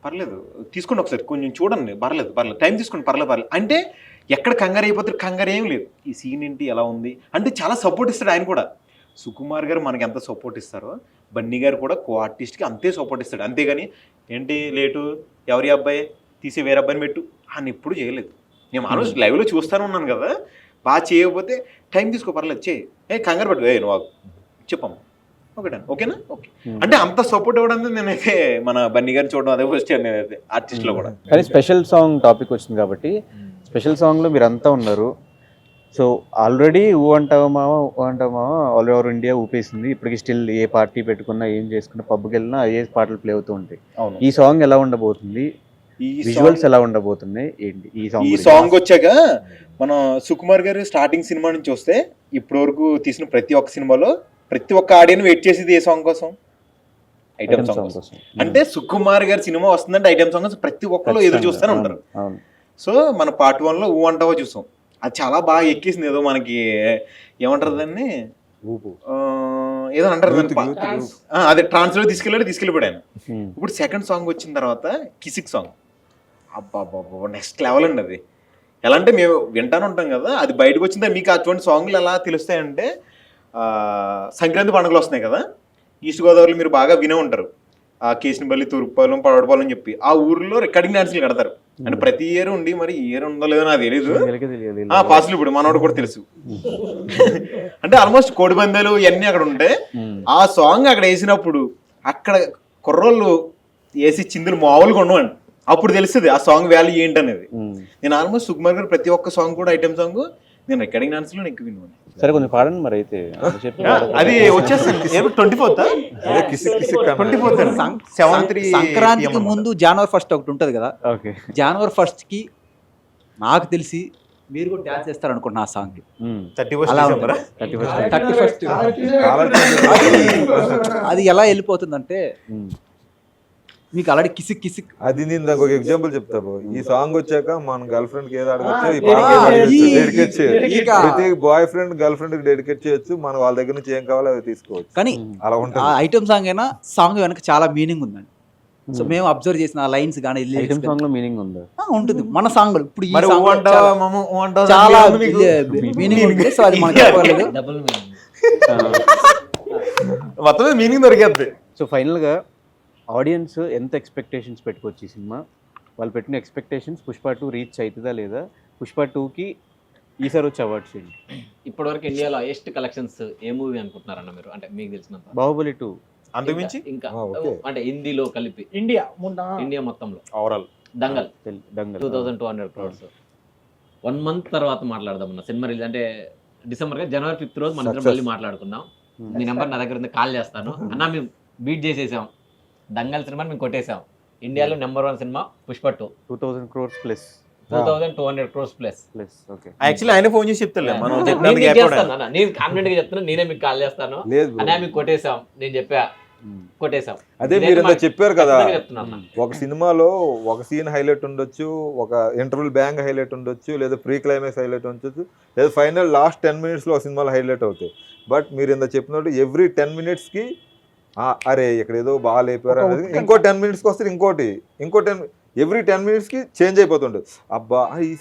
పర్లేదు తీసుకోండి, ఒకసారి కొంచెం చూడండి, పర్లేదు టైం తీసుకోండి, పర్లేదు అంటే ఎక్కడ కంగారు అయిపోతారు, కంగారు ఏం లేదు, ఈ సీన్ ఏంటి ఎలా ఉంది అంటే చాలా సపోర్ట్ ఇస్తాడు ఆయన కూడా. సుకుమార్ గారు మనకి ఎంత సపోర్ట్ ఇస్తారో బన్నీ గారు కూడా కో ఆర్టిస్ట్కి అంతే సపోర్ట్ ఇస్తాడు. అంతేగాని ఏంటి లేటు, ఎవరి అబ్బాయి తీసి వేరే అబ్బాయిని పెట్టు అని ఎప్పుడు చేయలేదు. నేను ఆల్మోస్ట్ లైవ్లో చూస్తూనే ఉన్నాను కదా, బాగా చేయకపోతే టైం తీసుకో, పర్లేదు చేయి, కంగారు పెట్టు, నువ్వు చెప్పమ్మా, ఓకేనా ఓకే అంటే అంత సపోర్ట్ ఇవ్వడానికి నేనైతే మన బన్నీ గారిని చూడడం అదే ఫస్ట్ నేనైతే ఆర్టిస్ట్లో కూడా. కానీ స్పెషల్ సాంగ్ టాపిక్ వచ్చింది కాబట్టి స్పెషల్ సాంగ్లో మీరు అంతా ఉన్నారు. సో ఆల్రెడీ ఊ అంటావా మావా ఆల్ ఓవర్ ఇండియా ఊపేసింది. ఇప్పటికి స్టిల్ ఏ పార్టీ పెట్టుకున్నా ఏం చేసుకున్నా పబ్కి వెళ్ళినా ఏ పాటలు ప్లే అవుతూ ఉంటాయి. ఈ సాంగ్ ఎలా ఉండబోతుంది, విజువల్స్ ఎలా ఉండబోతున్నాయి ఏంటి ఈ సాంగ్ వచ్చాక మనం సుకుమార్ గారు స్టార్టింగ్ సినిమా నుంచి వస్తే ఇప్పటి వరకు తీసిన ప్రతి ఒక్క సినిమాలో ప్రతి ఒక్క ఆడియన్ వెయిట్ చేసేది ఏ సాంగ్ కోసం, ఐటమ్ సాంగ్ కోసం. అంటే సుకుమార్ గారి సినిమా వస్తుందంటే ఐటమ్ సాంగ్ ప్రతి ఒక్కరు ఎదురు చూస్తూనే ఉంటారు. సో మన పార్ట్ 1లో ఊ అంటావో చూసాం, అది చాలా బాగా ఎక్కేసింది. ఏదో మనకి ఏమంటారు దాన్ని, ఏదో అంటారు అదే ట్రాన్స్లో తీసుకెళ్ళిపోయాడు ఆయన. ఇప్పుడు సెకండ్ సాంగ్ వచ్చిన తర్వాత కిసిక్ సాంగ్, అబ్బా నెక్స్ట్ లెవెల్ అండి. అది ఎలా అంటే మేము వింటానే ఉంటాం కదా, అది బయటకు వచ్చిందా మీకు అటువంటి సాంగ్లు ఎలా తెలుస్తాయంటే, సంక్రాంతి పండుగలు వస్తున్నాయి కదా, ఈస్ట్ గోదావరిలో మీరు బాగా వినే ఉంటారు, ఆ కేసినపల్లి, తూర్పుపాలెం, పడవడపాలెం అని చెప్పి ఆ ఊర్లో రికార్డింగ్ డాన్సులు కడతారు. అంటే ప్రతి ఇయర్ ఉండి మరి ఈ ఇయర్ ఉందో లేదో నాకు తెలియదు, పాసులు ఇప్పుడు మనోడు కూడా తెలుసు. అంటే ఆల్మోస్ట్ కోడి పందాలు ఇవన్నీ అక్కడ ఉంటాయి. ఆ సాంగ్ అక్కడ వేసినప్పుడు అక్కడ కుర్రోళ్ళు వేసి చిందులు మామూలుగా ఉండవండి, అప్పుడు తెలుస్తుంది ఆ సాంగ్ వాల్యూ ఏంటనేది. నేను ఆల్మోస్ట్ సుకుమార్ గారు ప్రతి ఒక్క సాంగ్ కూడా ఐటమ్ సాంగ్ నేను రికార్డింగ్ డాన్స్లో ఎక్కువ విన్నాను. సరే కొంచెం పాడండి మరి అయితే. అది వచ్చేస్తుంది 24th సంక్రాంతికి ముందు January 1st ఒకటి ఉంటుంది కదా, January 1st నాకు తెలిసి మీరు కూడా డ్యాన్స్ చేస్తారు అనుకుంటున్నా ఆ సాంగ్ 31 అలా డిసెంబర్ థర్టీ ఫస్ట్ 31st అది ఎలా వెళ్ళిపోతుందంటే మీకు అలాంటి కిసిక్ కిసిక్ అది నేను నాకు ఒక ఎగ్జాంపుల్ చెప్తా bro. ఈ సాంగ్ వచ్చాక మన గర్ల్ ఫ్రెండ్ కి ఏదో అడగచ్చు ఈ డెడికేట్ చేయొచ్చు. ప్రతి బాయ్ ఫ్రెండ్ గర్ల్ ఫ్రెండ్ కి డెడికేట్ చేయొచ్చు. మనం వాళ్ళ దగ్గర నుంచి ఏం కావాలో అవి తీసుకోవచ్చు. కానీ అలా ఆ ఉంటుంది. ఐటమ్ సాంగ్ అయినా సాంగ్ వెనక చాలా మీనింగ్ ఉందండి. సో మేము అబ్జర్వ్ చేసిన ఆ లైన్స్ కానీ ఐటమ్ సాంగ్ లో మీనింగ్ ఉందా? ఉంటుంది మన సాంగ్ ఇప్పుడు ఈ మరి song ఊ లో అంటావా చాలా- మామ ఊ అంటావా చాలా మీకు? మీనింగ్ ఉంది. సో అది మనకు చెప్పలేదు. Double meaning. మొత్తం మీనింగ్ దొరికేద్ది. సో ఫైనల్గా ఆడియన్స్ ఎంత ఎక్స్పెక్టేషన్స్ పెట్టుకోవచ్చు ఈ సినిమా? వాళ్ళు పెట్టిన ఎక్స్పెక్టేషన్స్ పుష్ప 2 రీచ్ అవుతుందా లేదా? పుష్ప 2కి ఈసారి వచ్చే అవార్డ్స్ ఏంటి? ఇప్పటివరకు ఇండియాలో హైయెస్ట్ కలెక్షన్స్ ఏ మూవీ అనుకుంటున్నారన్న మీరు? అంటే మీకు తెలిసినంత. బాహుబలి 2 అంతకుమించి ఇంకా ఓకే. అంటే హిందీలో కలిపి ఇండియా మొన్న ఇండియా మొత్తంలో overall Dangal Dangal 2200 crores 1 month తర్వాత మాట్లాడదాం సినిమా రిలీజ్ అంటే డిసెంబర్ జనవరి 5th రోజు మన ఇద్దరం Success. మళ్ళీ మాట్లాడుకుందాం. మీ నెంబర్ నా దగ్గర ఉంది, కాల్ చేస్తాను. అన్న మేము బీట్ చేసేసాం, దంగల్ సినిమా మేము కొట్టేసాం. ఇండియాలో number 1 cinema Pushpa 2 2000 crores plus 2200 crores plus. Okay. Actually ఆయన ఫోన్ చేసి చెప్తాలే మనం నేను చెప్పినందుకు మీకు ఏర్పడాలి. చేస్తాను అన్న, నేను కాన్ఫిడెంట్ గా చెప్తున్నా, నేనే మీకు కాల్ చేస్తాను. లేదు bro. అన్న మీకు కొట్టేసాం, నేను చెప్పా కొట్టేసాం. అదే మీరు ఇంత చెప్పారు కదా, ఖచ్చితంగా చెప్తున్నా అన్న. ఒక సినిమాలో ఒక సీన్ హైలైట్ ఉండొచ్చు, ఒక ఇంటర్వెల్ బ్యాంగ్ హైలైట్ ఉండొచ్చు, లేదా ప్రీ క్లైమాక్స్ హైలైట్ ఉండొచ్చు, లేదా ఫైనల్ లాస్ట్ 10 minutes లో ఒక సినిమాలో హైలైట్ అవుతాయి. బట్ మీరు ఇంత చెప్పినట్టు ఎవ్రీ 10 minutes కి అరే ఇక్కడ ఏదో బాగా లేపారు అనేది ఇంకో 10 minutes కి వస్తే ఇంకో 10 ఎవ్రీ 10 minutes కి చేంజ్ అయిపోతుంటుంది. అబ్బా ఈ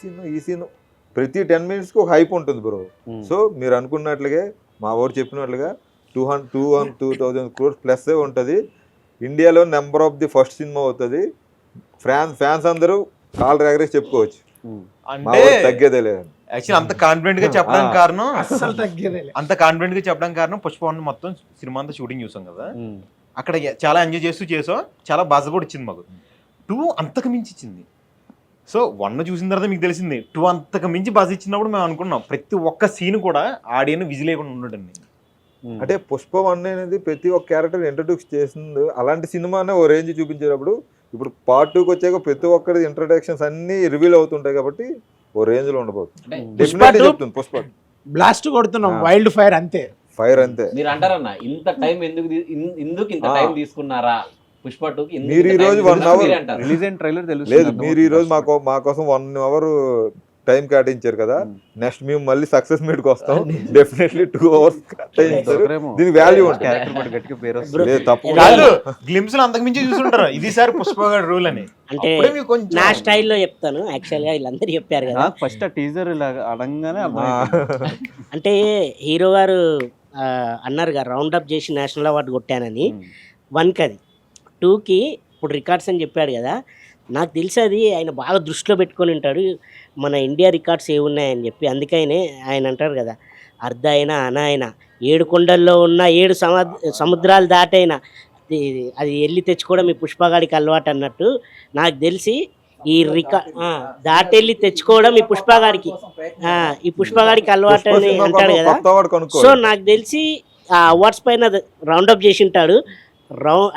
సీన్ ప్రతి 10 minutes కి ఒక హైప్ ఉంటుంది బ్రో. సో మీరు అనుకున్నట్లుగా మా వాడు చెప్పినట్లుగా 2000 crores ప్లస్ ఉంటుంది. ఇండియాలో number of the first cinema అవుతుంది. ఫ్యాన్స్ అందరూ కాల్ ఎగరేసి చెప్పుకోవచ్చు. మా అంటే వాడు తగ్గేదే లేదు. యాక్చువల్లీ అంత కాన్ఫిడెంట్ గా చెప్పడానికి కారణం అస్సలు తగ్గేదేలే. అంత కాన్ఫిడెంట్ గా చెప్పడానికి కారణం పుష్ప 1 మొత్తం సినిమా అంతా షూటింగ్ చూసాం కదా, అక్కడ చాలా ఎంజాయ్ చేసాం, చాలా బజ్ కూడా ఇచ్చింది మాకు. 2 అంతకు మించి ఇచ్చింది. సో 1 చూసిన తర్వాత మీకు తెలిసింది 2 అంతకు మించి బజ్ ఇచ్చినప్పుడు మేము అనుకున్నాం ప్రతి ఒక్క సీన్ కూడా ఆడియన్ విజిల్ లేకుండా ఉండడండి. అంటే పుష్ప 1 అనేది ప్రతి ఒక్క క్యారెక్టర్ ఇంట్రడ్యూస్ చేసింది. అలాంటి సినిమానే ఓ రేంజ్ చూపించేటప్పుడు ఇప్పుడు పార్ట్ 2కి వచ్చాక ప్రతి ఒక్కరి ఇంట్రడక్షన్స్ అన్ని రివీల్ అవుతుంటాయి కాబట్టి ఓ రేంజ్ లో ఉండబోతుంది. అంటే డెఫినెట్లీ చెప్తుంది పుష్ప బ్లాస్ట్ కొడుతున్నాం, వైల్డ్ ఫైర్ అంతే. ఫైర్ అంతే. మీరు అంటారన్న ఇంత టైం ఎందుకు ఇంత టైం తీసుకున్నారా పుష్ప 2కి? మీరు ఈ రోజు 1 hour రిలీజ్ అయిన ట్రైలర్ లేదు, తెలుస్తుంది. మీరు ఈ రోజు మా కోసం 1 hour టైం కేటాయించారు కదా, నెక్స్ట్ మేము మళ్ళీ సక్సెస్ మీట్కి వస్తాం. డెఫినెట్లీ 2 hours కేటాయించారు. దీనికి వాల్యూ ఉంటుంది. క్యారెక్టర్ కూడా గట్టిగా పేరు వస్తుంది. లేదు తప్పు కాదు గ్లిమ్స్ లో అంతకు మించి చూసుంటారు ఇది సార్ పుష్ప గారి రూల్ అని. అంటే అప్పుడే మీకు కొంచెం నా స్టైల్లో చెప్తాను. యాక్చువల్గా వీళ్ళందరూ చెప్పారు కదా, ఫస్ట్ ఆ టీజర్ ఇలా అడగగానే అర్థమైంది. అంటే హీరో గారు అన్నారు కదా రౌండ్ అప్ చేసి నేషనల్ అవార్డు కొట్టానని. 1కి అది, 2కి ఇప్పుడు రికార్డ్స్ అని చెప్పాడు కదా, నాకు తెలిసి అది ఆయన బాగా దృష్టిలో పెట్టుకొని ఉంటాడు మన ఇండియా రికార్డ్స్ ఏమున్నాయని చెప్పి. అందుకనే ఆయన అంటారు కదా అర్ధ అయినా అన అయినా 7 కొండల్లో ఉన్న 7 సముద్రాలు దాటైనా అది వెళ్ళి తెచ్చుకోవడం ఈ పుష్పగాడికి అలవాటు అన్నట్టు. నాకు తెలిసి ఈ దాటెళ్ళి తెచ్చుకోవడం ఈ పుష్పగాడికి అలవాటు అని అంటాడు కదా. సో నాకు తెలిసి ఆ అవార్డ్స్ పైన రౌండప్ చేసి ఉంటాడు.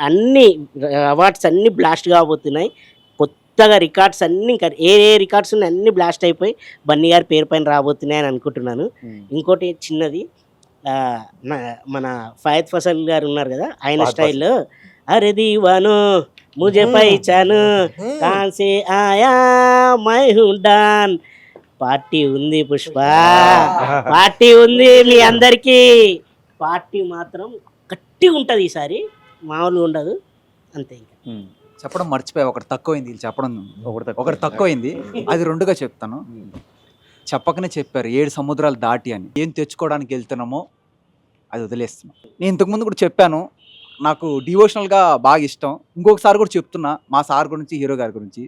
అన్ని అవార్డ్స్ అన్ని బ్లాస్ట్ కాబోతున్నాయి. కొత్తగా రికార్డ్స్ అన్ని ఇంకా ఏ రికార్డ్స్ ఉన్నాయి అన్ని బ్లాస్ట్ అయిపోయి బన్నీ గారి పేరు పైన రాబోతున్నాయి అని అనుకుంటున్నాను. ఇంకోటి చిన్నది, మన ఫయద్ ఫసల్ గారు ఉన్నారు కదా, ఆయన స్టైల్లో అరే దీవాను ముజే పైచాను కాన్సే ఆయా మై హుడాన్ పార్టీ ఉంది పుష్ప, పార్టీ ఉంది మీ అందరికీ. పార్టీ మాత్రం గట్టిగా ఉంటుంది ఈసారి, మామూలుగా ఉండదు అంతే. ఇంకా చెప్పడం మర్చిపోయా, ఒకటి తక్కువైంది. వీళ్ళు చెప్పడం ఒకటి తక్కువైంది, అది 2గా చెప్తాను. చెప్పకనే చెప్పారు 7 సముద్రాలు దాటి అని. ఏం తెచ్చుకోవడానికి వెళ్తున్నామో అది వదిలేస్తున్నాం. నేను ఇంతకుముందు కూడా చెప్పాను, నాకు డివోషనల్గా బాగా ఇష్టం. ఇంకొకసారి కూడా చెప్తున్నా మా సార్ గురించి, హీరో గారి గురించి.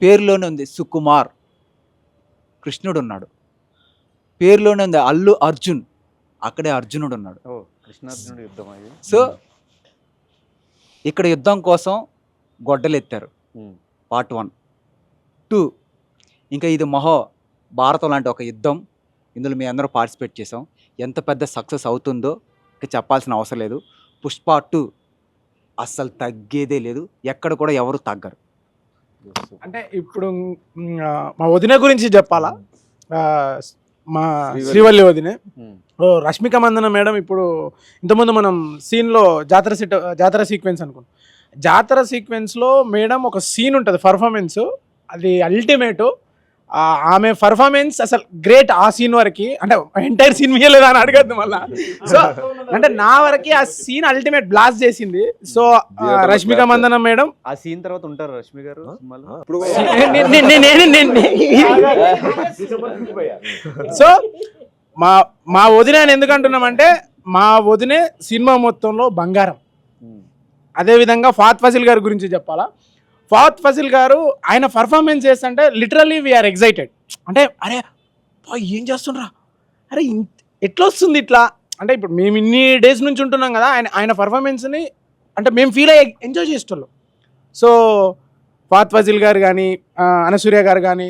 పేరులోనే ఉంది సుకుమార్, కృష్ణుడు ఉన్నాడు. పేరులోనే ఉంది అల్లు అర్జున్, అక్కడే అర్జునుడు ఉన్నాడు. కృష్ణార్జునుడు యుద్ధం అది. సో ఇక్కడ యుద్ధం కోసం గొడ్డలు ఎత్తారు. పార్ట్ 1, 2 ఇంకా ఇది భారతం లాంటి ఒక యుద్ధం. ఇందులో మేము అందరూ పార్టిసిపేట్ చేసాం. ఎంత పెద్ద సక్సెస్ అవుతుందో ఇక చెప్పాల్సిన అవసరం లేదు. పుష్ప 2 అస్సలు తగ్గేదే లేదు, ఎక్కడ కూడా ఎవరు తగ్గరు. అంటే ఇప్పుడు మా వదిన గురించి చెప్పాలా? మా శ్రీవల్లి వదినే. ఓ రష్మిక మందన మేడం ఇప్పుడు ఇంతకుముందు మనం సీన్లో జాతర సీక్వెన్స్ అనుకున్నాం. జాతర సీక్వెన్స్లో మేడం ఒక సీన్ ఉంటుంది పర్ఫార్మెన్స్, అది అల్టిమేట్. ఆమె పర్ఫార్మెన్స్ అసలు గ్రేట్. ఆ సీన్ వరకు అంటే ఎంటైర్ సీన్ మీయలేదా అని అడగద్దు మళ్ళా. సో అంటే నా వరకు ఆ సీన్ అల్టిమేట్ బ్లాస్ట్ చేసింది. సో రష్మిక మందన మేడం ఆ సీన్ తర్వాత ఉంటారు రష్మి గారు సినిమాలో. ఇప్పుడు సో మా వదిన అని ఎందుకు అంటున్నామంటే మా వదినే సినిమా మొత్తంలో బంగారం. అదేవిధంగా ఫాత్ ఫజిల్ గారి గురించి చెప్పాలా. ఫాత్ ఫజిల్ గారు ఆయన పర్ఫార్మెన్స్ చేస్తుంటే లిటరల్లీ వీఆర్ ఎగ్జైటెడ్. అంటే అరే ఏం చేస్తుండ్రా, అరే ఎట్లా వస్తుంది ఇట్లా అంటే ఇప్పుడు మేము ఇన్ని డేస్ నుంచి ఉంటున్నాం కదా, ఆయన పర్ఫార్మెన్స్ని అంటే మేము ఫీల్ అయ్యి ఎంజాయ్ చేసేటోళ్ళం. సో ఫాత్ ఫజిల్ గారు కానీ, అనసూర్య గారు కానీ,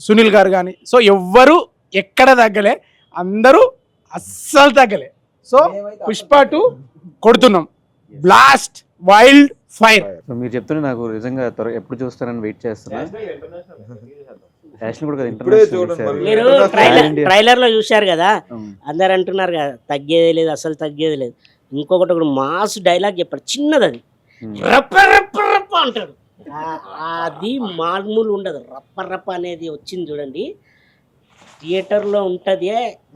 సునీల్ గారు కానీ, సో ఎవ్వరు ఎక్కడ తగ్గలే, అందరూ అస్సలు తగ్గలే. సో పుష్ప 2 కొడుతున్నాం, బ్లాస్ట్, వైల్డ్ ఫైర్. సో మీరు చెప్తుంటే నాకు నిజంగా ఎప్పుడు చూస్తారని వెయిట్ చేస్తున్నా. నేషనల్ కూడా కదా, ఇప్పుడే ఇంటర్నేషనల్ చూడండి మరి. మీరు ట్రైలర్ లో చూశారు కదా, అందరు అంటున్నారు కదా తగ్గేదే లేదు, అసలు తగ్గేది లేదు. ఒకటి మాస్ డైలాగ్ చెప్పాడు, చిన్నది, అది రప్ప రప్ప రప్ప అంటాడు. అది మామూలు ఉండదు. రప్ప రప్ప అనేది వచ్చింది చూడండి, థియేటర్లో ఉంటుంది.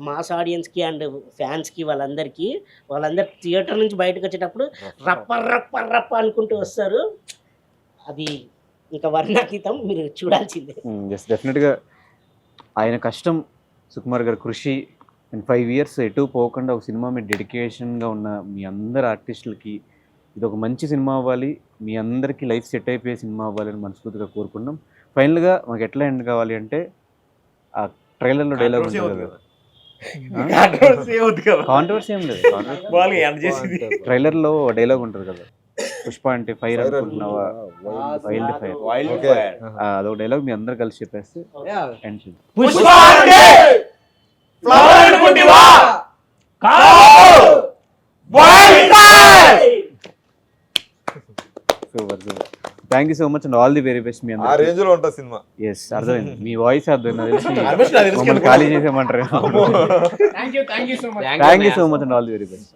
మాస్ ఆడియన్స్కి అండ్ ఫ్యాన్స్కి వాళ్ళందరూ థియేటర్ నుంచి బయటకు వచ్చేటప్పుడు రప్ప రప్ప రప్ప అనుకుంటూ వస్తారు. అది ఇంకా వర్ణాతీతం, మీరు చూడాల్సిందే. డెఫినెట్గా ఆయన కష్టం, సుకుమార్ గారి కృషి అండ్ 5 years ఎటు పోకుండా ఒక సినిమా మీద డెడికేషన్గా ఉన్న మీ అందరు ఆర్టిస్టులకి ఇది ఒక మంచి సినిమా అవ్వాలి, మీ అందరికీ లైఫ్ సెట్ అయిపోయే సినిమా అవ్వాలని మనస్ఫూర్తిగా కోరుకున్నాం. ఫైనల్గా మాకు ఎట్లా ఎండ్ కావాలి అంటే ఆ ట్రైలర్లో డైలాగ్ ఉంటుంది కదా, కాంట్రవర్సీ ఏం లేదు, ట్రైలర్లో డైలాగ్ ఉంటుంది కదా, పుష్ప అంటే ఫైర్ అనుకుంటున్నావా, వైల్డ్ ఫైర్, అదొక డైలాగ్ మీ అందరు కలిసి చెప్పేస్తే ఎండ్ చేద్దాం. Super super, thank you so much and all the very best. మీ ఆ అందరూ రేంజ్ లో ఉంటుంది సినిమా. ఎస్ అర్థమైంది, మీ వాయిస్ అర్థమైంది, ఖాళీ చేసేయమంటారు. Thank you so much and all the very best.